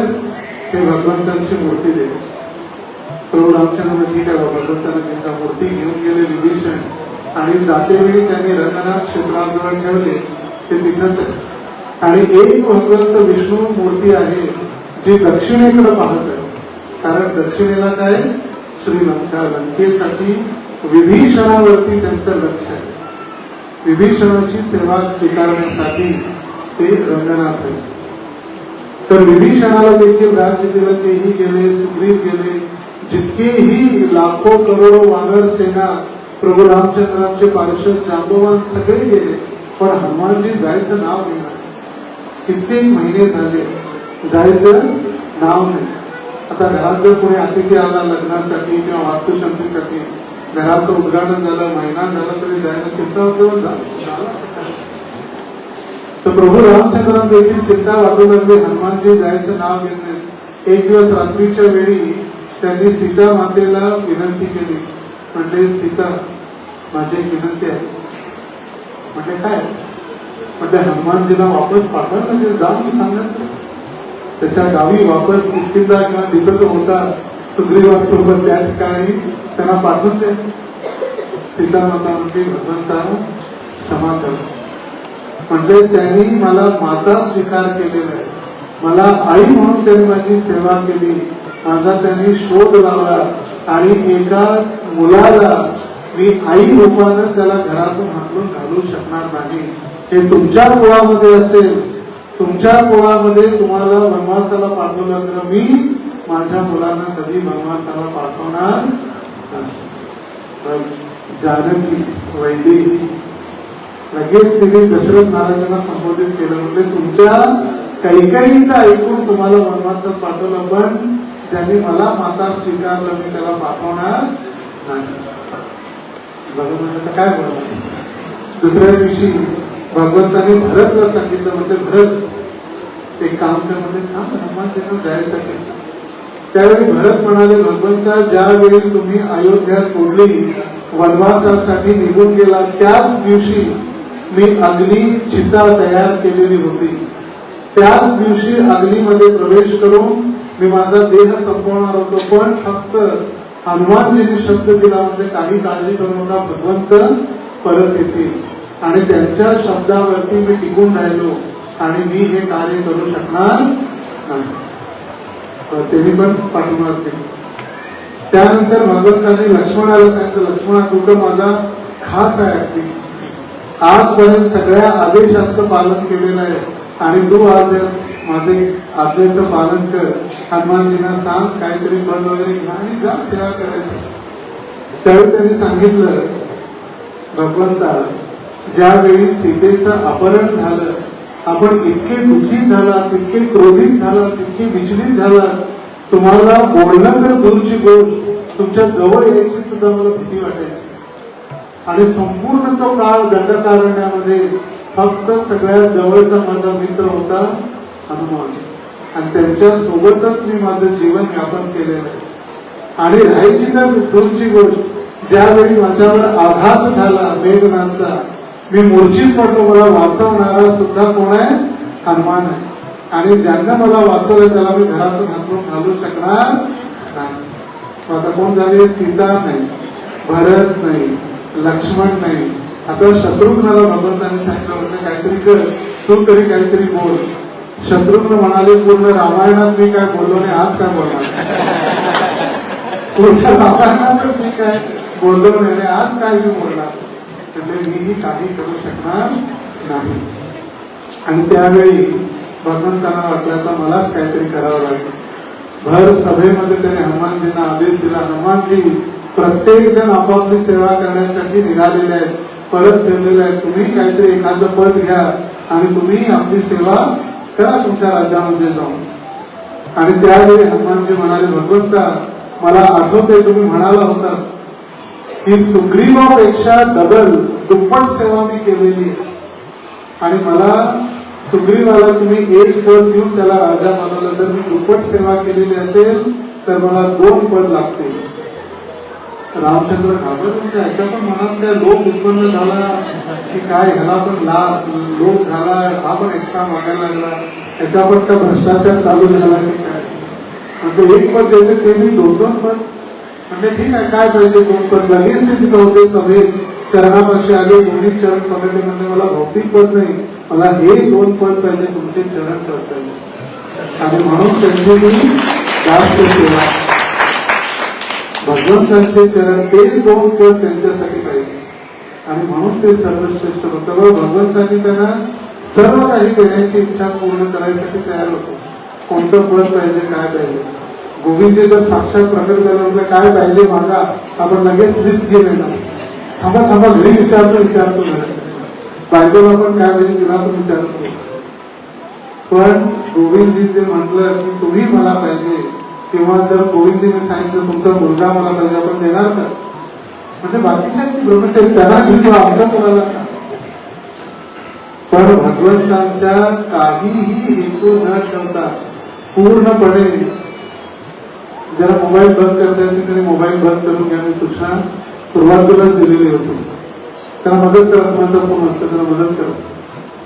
ते भगवंतांची मूर्ती दे. प्रभू रामचंद्र ठीक आहे, भगवंतांना त्यांचा मूर्ती घेऊन गेले विभीषण, आणि जातेवेळी त्यांनी रंगनाथ क्षेत्राजवळ ठेवले, ते तिथंच आहे. आणि एक भगवंत विष्णू मूर्ती आहे जी दक्षिणेकडे पाहत आहे, कारण दक्षिणेला काय? श्रीलंका. लंकेसाठी विभीषणावरती त्यांचं लक्ष आहे. विभीषणाची सेवा स्वीकारण्यासाठी ते रंगनाथ आहे. तर विभीषणाला देखील राज्य दिलं, तेही गेले, सुग्रीव गेले, जितकेही लाखो करोडो वानर सेना, प्रभू रामचंद्रांचे पार्षद जांबवान सगळे गेले, पण हनुमानजी जायचं नाव घेणार. कित्येक महिने झाले जायचं नाव नाही. आता घरात जर कोणी अतिथी आला लग्नासाठी किंवा वास्तुशांतीसाठी, घराचं उद्घाटन झालं, महिना झाला तरी जायला चिंता वाटून झाला. तर प्रभू रामचंद्रांना देखील चिंता वाटू लागली, हनुमानजी जायचं नाव घेत नाही. एक दिवस रात्रीच्या वेळी त्यांनी सीता मातेला विनंती केली. म्हटले सीता, माझी एक विनंती आहे. म्हटले काय? म्हटले हनुमानजीला वापस पाठवा, म्हणजे जाऊन सांगत त्याच्या गावी वापस किष्किंधा किंवा तिथं तो होता सुग्रीवासोबत त्या ठिकाणी त्यांना पाठवून द्या. सीता माता म्हणजे भगवंता क्षमा कर. म्हणजे त्यांनी मला माता स्वीकार केलेला आहे, मला आई म्हणून त्यांनी माझी सेवा केली, माझा त्यांनी शोध लावला, आणि एका मुलाला मी आई रूपानं त्याला घरातून हाकलून घालू शकणार नाही. हे तुमच्या कुळामध्ये असेल, तुमच्या कुळामध्ये तुम्हाला वनवासाला पाठवलं, तर मी माझ्या मुलांना कधी वनवासाला पाठवणार नाही. जानकी वैदेही लगेच तिने दशरथ महाराजांना संबोधित केलं. म्हणजे तुमच्या कैकेयीचं ऐकून तुम्हाला वनवासात पाठवलं, पण ज्यांनी मला माता स्वीकारलं मी त्याला पाठवणार नाही. भगवंतांना काय बोलणार? दुसऱ्या दिवशी भगवंतांनी भरतला सांगितलं. म्हणजे भरत एक काम कर, म्हणजे सांग हनुमान त्यांना जायसाठी. त्यावेळी भरत म्हणाले, भगवंता ज्यावेळी तुम्ही अयोध्या सोडली, वनवासासाठी निघून गेला, त्याच दिवशी मी अग्नी चिता तयार केलेली होती. त्याच दिवशी अग्नीमध्ये प्रवेश करून मी माझा देह संपवणार होतो, पण फक्त हनुमानजींनी शब्द दिला, म्हणजे काही काळजी करू नका, भगवंत परत येतील. आणि त्यांच्या शब्दावरती मी टिकून राहिलो, आणि मी हे कार्य करू शकणार नाही. त्यांनी पण पाठिंबा दिला. त्यानंतर भगवंतांनी लक्ष्मणाला सांगितलं, लक्ष्मणा तू तर माझा खास आहे अगदी, आजपर्यंत सगळ्या आदेशांचं पालन केलेलं आहे आणि तू आज माझे आज्ञेचं पालन कर. हनुमानजींना सांग काहीतरी फळ वगैरे घ्या आणि जा सेवा करायचं. त्यावेळी त्यांनी सांगितलं, भगवंता ज्यावेळी सीतेचं अपहरण झालं, आपण इतके दुःखी झालात, इतके क्रोधित झालात, इतके विचलित झालात, तुम्हाला बोलणं तर दूरची गोष्ट, तुमच्या जवळ यायची सुद्धा मला भीती वाटायची. आणि संपूर्ण तो काळ दंडकारण्यामध्ये फक्त सगळ्यात जवळचा माझा मित्र होता हनुमान, आणि त्यांच्या सोबतच मी माझं जीवन व्यापन केलेलं आहे. आणि राहायची तर दूरची गोष्ट, ज्यावेळी माझ्यावर आघात झाला मेघनाथचा, मी मूर्छित पडलो, मला वाचवणारा सुद्धा कोण आहे? हनुमान आहे. आणि ज्यांना मला वाचवलं त्याला मी घरातून हाकलून घालू शकणार नाही. आता कोण झाले? सीता नाही, भरत नाही, लक्ष्मण नाही. आता शत्रुघ्नाला भगवंतांनी सांगितलं, म्हटलं काहीतरी कर, तू तरी काहीतरी बोल. शत्रुघ्न म्हणाले, पूर्ण रामायणात मी काय बोललो नाही, आज काय बोलणार? पूर्ण रामायणातच मी काय बोललो नाही, आज काय मी बोलणार? म्हणजे मीही काही करू शकणार नाही. आणि त्यावेळी भगवंतांना वाटलं आता मलाच काहीतरी करावं लागेल. भर सभेमध्ये त्याने हनुमानजींना आदेश दिला, हनुमानजी प्रत्येक जण आपापली सेवा करण्यासाठी निघालेले आहेत, परत फिरलेले आहेत, तुम्ही काहीतरी एखादं पद घ्या आणि तुम्ही आपली सेवा करा तुमच्या राज्यामध्ये जाऊन. आणि त्यावेळी हनुमानजी म्हणाले, भगवंता मला आठवते तुम्ही म्हणाला होता की सुग्रीवापेक्षा डबल दुप्पट सेवा मी केलेली आहे, आणि मला सुग्रीवाला तुम्ही एक पद देऊन त्याला राजा बनवलं, जर मी दुप्पट सेवा केलेली असेल तर मला 2 पद लागतील. रामचंद्र घाबरले, म्हणजे याच्या पण मनात काय लोभ उत्पन्न झाला की काय, ह्याला पण लोभ झाला, हा पण एक्स्ट्रा मागायला लागला, ह्याच्या पण काय भ्रष्टाचार चालू झाला की काय. म्हणजे 1 पद द्यायचे ते मी 2-2 पद. म्हणजे ठीक आहे, काय पाहिजे 2 पद. लगेच ते तिथं होते सभेत, चरणापाशी आले, दोन्ही चरण पकडले, म्हणजे मला भौतिक पद नाही, मला हे 2 पद पाहिजे, तुमचे चरण पद पाहिजे. आणि म्हणून त्यांची मी जास्त सेवा, भगवंतांचे चरण ते 2 पद त्यांच्यासाठी पाहिजे. आणि म्हणून ते सर्वश्रेष्ठ भक्त. भगवंतांनी त्यांना सर्व काही देण्याची इच्छा पूर्ण करायसाठी तयार होतो. कोणतं पद पाहिजे, काय पाहिजे. गोविंदजी जर साक्षात प्रकट झालं म्हटलं काय पाहिजे मागा, आपण लगेच लिस्ट घेऊन येणार. थांबा घरी विचारतो घरी, बायकोला पण काय पाहिजे तिला पण विचारतो. पण गोविंदजी जे म्हटलं की तुम्ही मला पाहिजे, किंवा जर गोविंदजीने सांगितलं तुमचा मुलगा मला पाहिजे, आपण देणार का? म्हणजे बाकीच्या ब्रह्मचारी त्यांना घेऊन आमच्या मुलाला का? पण भगवंतांच्या काहीही हेतू न ठेवता पूर्णपणे, ज्याला मोबाईल बंद करता येते त्याने मोबाईल बंद करून घ्या, मी सूचना सुरुवातीलाच दिलेली होती. त्यांना मदत करा, माझा फोन असतं त्यांना मदत करा,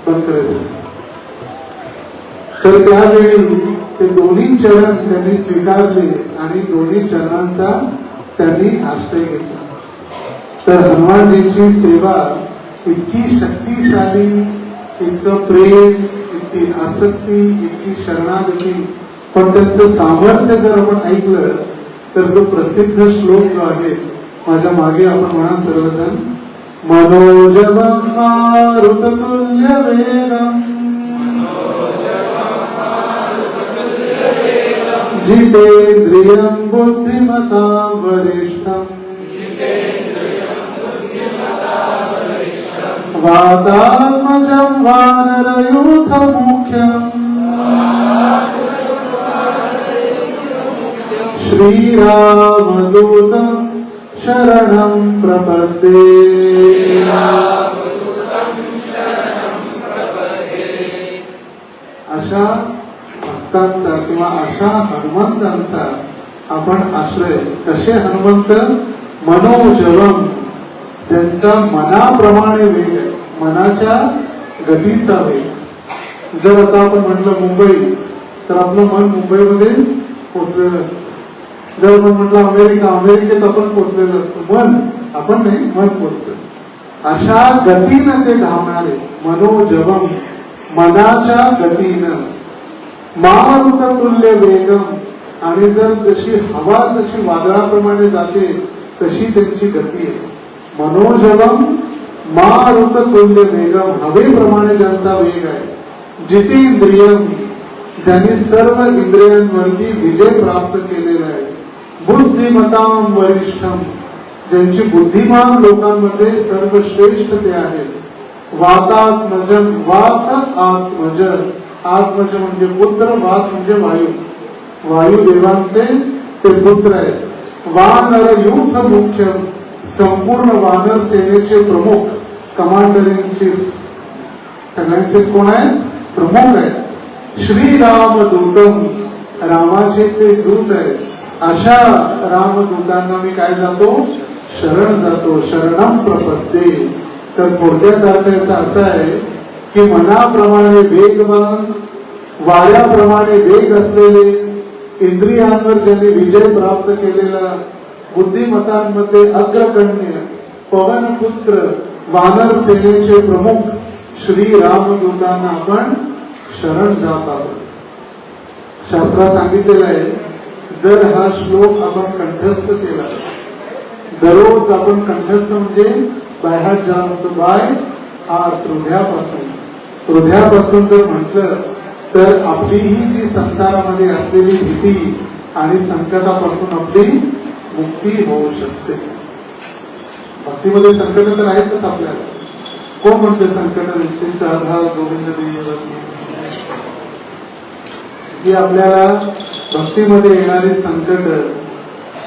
बंद करायचं. तर त्यावेळी ते दोन्ही चरण त्यांनी स्वीकारले आणि दोन्ही चरणांचा त्यांनी आश्रय घेतला. तर हनुमानजींची सेवा इतकी शक्तिशाली, इतकं प्रेम, इतकी आसक्ती, इतकी शरणागती. पण त्यांचं सामर्थ्य जर आपण ऐकलं तर जो प्रसिद्ध श्लोक जो आहे, माझ्या मागे आपण म्हणा सर्वजण, मनोजवं मारुततुल्य वेगं जितेन्द्रियं बुद्धिमतां वरिष्ठं वातात्मजं वानरयूथमुख्यं श्रीरामदूतं शरणं प्रपद्ये. अशा भक्तांचा किंवा अशा हनुमंतांचा आपण आश्रय. कसे हनुमंत? मनोजवम, ज्यांचा मनाप्रमाणे वेग आहे, मनाच्या गतीचा वेग. जर आता आपण म्हटलं मुंबई, तर आपलं मन मुंबईमध्ये पोचलेलं असतं. जर आपण म्हटलं अमेरिका, अमेरिकेत आपण पोचलेलं असतं. मन आपण नाही, मन पोचलं. अशा गतीनं ते धावणारे. मनोजवम, मनाच्या गतीनं. मारुततुल्य वेगम, आणि जर जशी हवा जशी वादळाप्रमाणे जाते तशी त्यांची गती आहे. मनोजवम मारुत तुल्य वेगम, हवेप्रमाणे ज्यांचा वेग आहे. जितेंद्रियम, ज्यांनी सर्व इंद्रियांवरती विजय प्राप्त केलेला आहे. बुद्धिमताम वरिष्ठम, ज्यांची बुद्धिमान लोकांमध्ये सर्वश्रेष्ठ ते आहेत. वातात्मजम, वात आत्मज, आत्मज म्हणजे पुत्र, वात म्हणजे वायू, वायुदेवांचे ते पुत्र आहेत. वानर युथ मुख्य, संपूर्ण वानर सेनेचे प्रमुख, कमांडर इन चीफ, सगळ्यांचे कोण आहेत? प्रमुख आहेत. श्रीराम दूतम, रामाचे ते दूत आहेत. अशा रामदूतांना मी काय जातो? शरण जातो. शरणम प्रपद्ये. तर थोडक्यात अर्थ याचा असा आहे की मनाप्रमाणे वेगवान, वाऱ्याप्रमाणे वेग असलेले, इंद्रियांवर ज्यांनी विजय प्राप्त केलेला, बुद्धिमतांमध्ये अग्रगण्य, पवनपुत्र, वानर सेनेचे प्रमुख श्री रामदूतांना आपण शरण जात आहोत. शास्त्रात सांगितलेलं आहे, जर हा श्लोक आपण कंठस्थ केला, दररोज आपण कंठस्थ म्हणजे बायहार्ट ज्याला म्हणतो, बाय हार्ट, हृदयापासून जर म्हटलं तर आपली ही जी संसारामध्ये असलेली भीती आणि संकटापासून आपली मुक्ती होऊ शकते. भक्तीमध्ये संकट तर आहेतच आपल्याला. कोण म्हणते संकट विशिष्ट आधार गोविंद देव, जी आपल्याला भक्तीमध्ये येणारी संकट,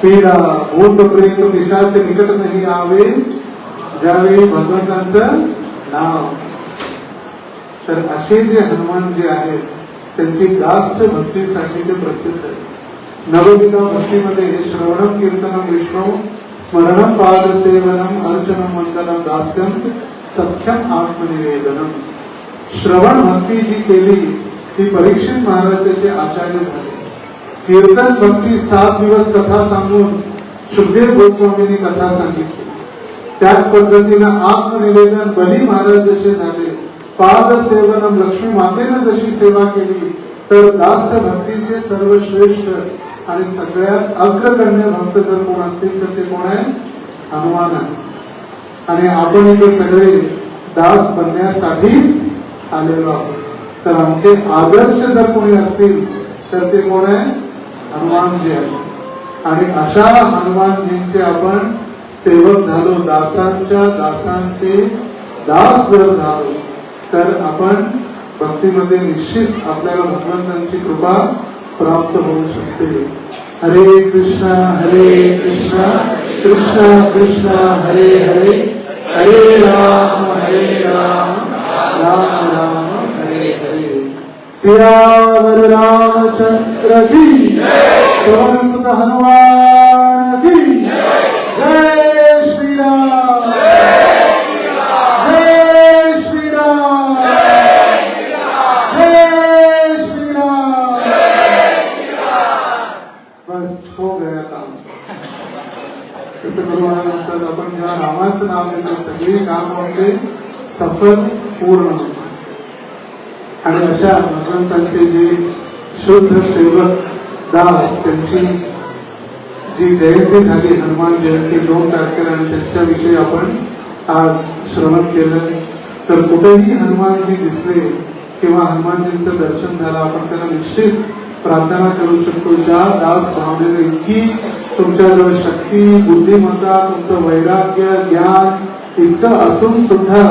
पीडा, भूत प्रेत पिशाच निकट नाही आवे, ज्यावेळी भगवंतांचं नाव. तर असे जे हनुमान जे आहेत त्यांची दास्य भक्तीसाठी ते प्रसिद्ध आहे. नवविधा भक्तीमध्ये श्रवणम कीर्तनम विष्णू स्मरणम पाद सेवनम अर्चनम वंदनम दास्यम सख्यम आत्मनिवेदनम. श्रवण भक्ती जी केली ती परीक्षित महाराजांचे आचार्य झाले. कीर्तन भक्ती 7 दिवस कथा सांगून सुखदेव गोस्वामींनी कथा सांगितली. त्याच पद्धतीनं आत्मनिवेदन बली महाराज जसे झाले. पाद सेवनम, लक्ष्मी मातेनं जशी सेवा केली. तर दास्य भक्तीचे सर्वश्रेष्ठ आणि सगळ्यात अग्रगण्य भक्त जर कोण असतील तर ते कोण आहे? हनुमान आहे. आणि आपण इथे सगळे दास बनण्यासाठीच आलेलो आहोत. तर आमचे आदर्श जर कोणी असतील तर ते कोण आहे? हनुमानजी आहे. आणि अशा हनुमानजींचे आपण सेवक झालो, दासांच्या दासांचे दास जर झालो तर आपण भक्तीमध्ये निश्चित आपल्याला भगवंतांची कृपा प्राप्त होऊ शकते. हरे कृष्णा कृष्णा कृष्णा हरे हरे, हरे राम राम राम हरे हरे. सियावर रामचंद्र की जय, पवन सुत हनुमान की जय. श्री राम, जय श्री राम, जय श्री राम, जय श्री राम. बस हो गया काम. तसं करून म्हणतात आपण जेव्हा रामाचं नाव घेतो सगळी काम आपले सफल पूर्ण होते. आणि अशा भगवंतांचे जे शुद्ध सेवक दास, त्यांची जी जयंती झाली हनुमान जयंती 2 तारखेला, आणि त्यांच्याविषयी आपण आज श्रवण केलं. तर कुठेही हनुमानजी दिसले किंवा हनुमानजींचं दर्शन झालं, आपण त्यांना निश्चित प्रार्थना करू शकतो. ज्या दास भावनेने इतकी तुमच्याजवळ शक्ती, बुद्धिमत्ता, तुमचं वैराग्य, ज्ञान इतकं असून सुद्धा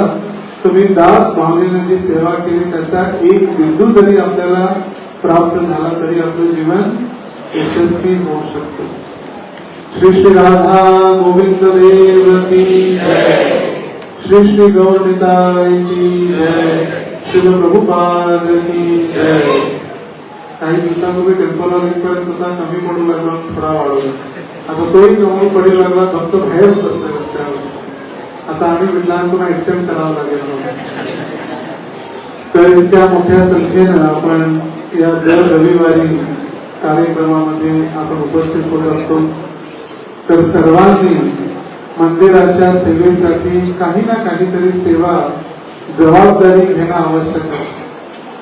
तुम्ही दास भावनेने जी सेवा केली त्याचा एक बिंदू जरी आपल्याला प्राप्त झाला तरी आपलं जीवन यशस्वी होऊ शकतं. श्री श्री राधा गोविंद देव की जय. श्री श्री गौर निताई की जय. श्री प्रभुपाद की जय. काही दिवसांपूर्वी टेम्पोला पर्यंत होता, कमी पडू लागला, थोडा वाढवला. आता तोही कमी पडू लागला, फक्त बाहेर बसला रस्त्यावर. आता आम्ही विटलांपुन्हा एक्सटेंड करावं लागेल. तर इतक्या मोठ्या संख्येनं आपण या दर रविवारी कार्यक्रमामध्ये आपण उपस्थित होत असतो. तर सर्वांनी मंदिराच्या सेवेसाठी काही ना काहीतरी सेवा जबाबदारी घेणं आवश्यक आहे.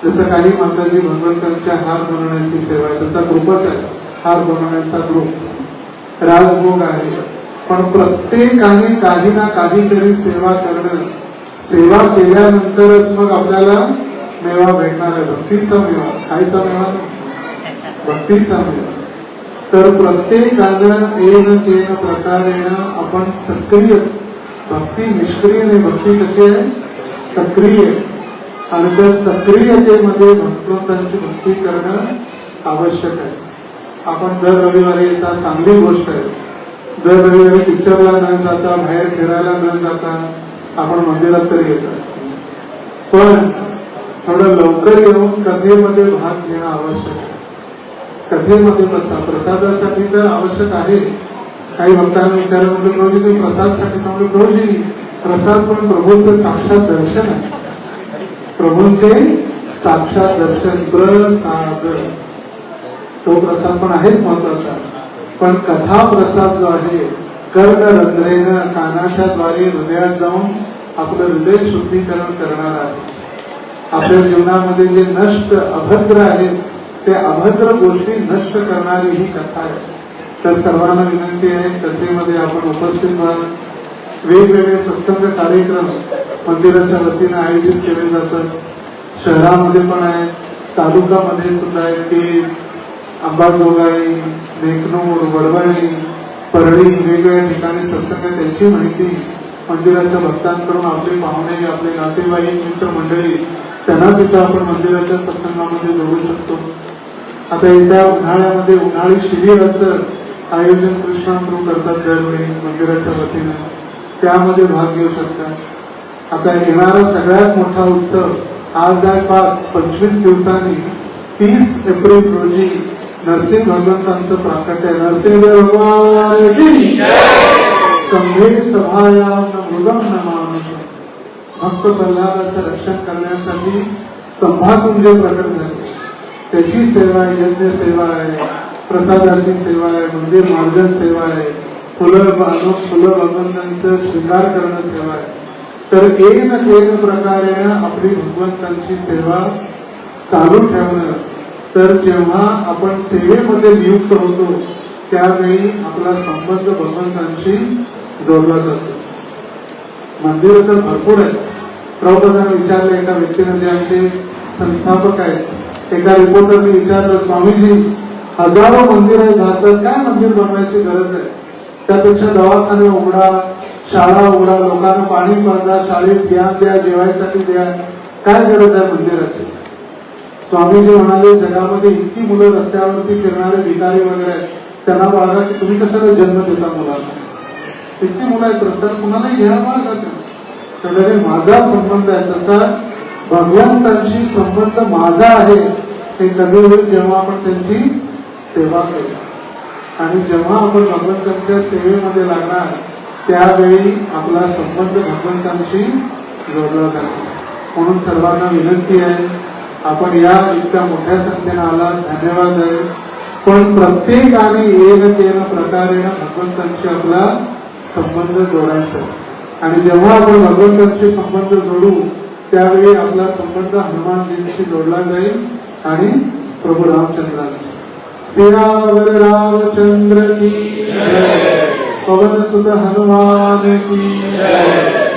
जसं काही माताजी भगवंतांच्या हार बनवण्याची सेवा आहे, त्याचा कृपाच आहे. हार बनवण्याचा ग्रुप राजभोग आहे. पण प्रत्येकाने काही ना काहीतरी सेवा करणं, सेवा केल्यानंतरच मग आपल्याला मेवा भेटणार आहे. भक्तीचा मेवा, खायचा मेवा नाही, भक्तीचा मेवा. तर प्रत्येकानं येन केन प्रकारेण आपण सक्रिय, भक्ती निष्क्रिय नाही, भक्ती कशी आहे, सक्रिय. आणि त्या सक्रियतेमध्ये भगवंतांची भक्ती करणं आवश्यक आहे. आपण दर रविवारी येतात, चांगली गोष्ट आहे. दर रविवारी पिक्चरला न जाता, बाहेर फिरायला न जाता आपण मंदिरात तरी येतात. पण थोडं लवकर येऊन कथेमध्ये भाग घेणं आवश्यक आहे. कथेमध्ये प्रसादासाठी तर आवश्यक आहे. काही भक्तांना विचारलं म्हणजे प्रभूजी तुम्ही प्रसादसाठी थांबले. प्रभूजी प्रसाद पण प्रभूचं साक्षात दर्शन आहे. प्रभूंचे साक्षात दर्शन, प्रसाद, तो प्रसाद पण आहेच महत्वाचा. पण कथा प्रसाद जो आहे, कर्णरंध्रेनं कानाच्या द्वारे हृदयात जाऊन आपलं हृदय शुद्धीकरण करणार आहे. आपल्या जीवनामध्ये जे नष्ट अभद्र आहेत ते अभद्र गोष्टी नष्ट करणारी ही कथा आहे. तर सर्वांना विनंती आहे, कथेमध्ये आपण उपस्थित व्हा. वेगवेगळे सत्संग कार्यक्रम मंदिराच्या वतीने आयोजित केले जातात. शहरामध्ये पण आहेत, तालुक्यामध्ये सुद्धा आहेत. केज, अंबाजोगाई, नेकनूर, वडवणी, परळी, वेगवेगळ्या ठिकाणी सत्संग, त्याची माहिती मंदिराच्या भक्तांकडून आपले पाहुणे, आपले नातेवाईक, मित्रमंडळी, त्यांना तिथं आपण मंदिराच्या सत्संगामध्ये जोडू शकतो. आता येत्या उन्हाळ्यामध्ये उन्हाळी शिबिराचं आयोजन कृष्णाप्रभू करतात दरवेळी मंदिराच्या वतीने, त्यामध्ये भाग घेऊ शकतात. आता येणारा सगळ्यात मोठा उत्सव आज आहे 25 दिवसांनी 30 एप्रिल रोजी नरसिंह भगवंतांचं प्राकट्य आहे. नरसिंह भगवान की स्तंभे सभायाम मृगम नमामि. भक्त प्रल्हादाचं रक्षण करण्यासाठी स्तंभातून जे प्रकट झाले त्याची सेवा आहे, यज्ञ सेवा आहे, प्रसादाची सेवा आहे, मंदिर मार्जन सेवा आहे, फुलं भगवंतांचं शृंगार करणं सेवा आहे. तर एक प्रकारे आपली भगवंतांची सेवा चालू ठेवणं. तर जेव्हा आपण सेवेमध्ये नियुक्त होतो त्यावेळी आपला संबंध भगवंतांशी जोडला जातो. मंदिर तर भरपूर आहेत. प्रभुपादांना विचारलं एका व्यक्तीने, जे आमचे संस्थापक आहेत, एका रिपोर्टरने विचारलं, स्वामीजी हजारो मंदिर आहेत भारतात, काय मंदिर बनवायची गरज आहे? त्यापेक्षा दवाखाना उघडा, शाळा उघडा, लोकांना पाणी पाजा, शाळेत ज्ञान द्या, जेवायसाठी द्या, काय गरज आहे मंदिराची? स्वामीजी म्हणाले, जगामध्ये इतकी मुलं रस्त्यावरती फिरणारे भिकारी वगैरे आहेत, त्यांना बाळगा की तुम्ही कशाला जन्म देता मुलांना? इतकी मुलं आहेत रस्त्यावर, कुणालाही घ्या बाळगा. त्यामुळे माझा संबंध आहे तसा भगवंतांशी संबंध माझा आहे. हे कधी होईल जेव्हा आपण त्यांची सेवा करू. आणि जेव्हा आपण भगवंतांच्या सेवेमध्ये लागणार त्यावेळी आपला संबंध भगवंतांशी जोडला जातो. म्हणून सर्वांना विनंती आहे, आपण या इतक्या मोठ्या संख्येने आला, धन्यवाद आहे. पण प्रत्येकाने एक प्रकारेनं भगवंतांशी आपला संबंध जोडायचा. आणि जेव्हा आपण भगवंतांशी संबंध जोडू त्यावेळी आपला संबंध हनुमानजींशी जोडला जाईल आणि प्रभू रामचंद्रांशी. सियावर रामचंद्र की जय, पवन सुत हनुमान की जय.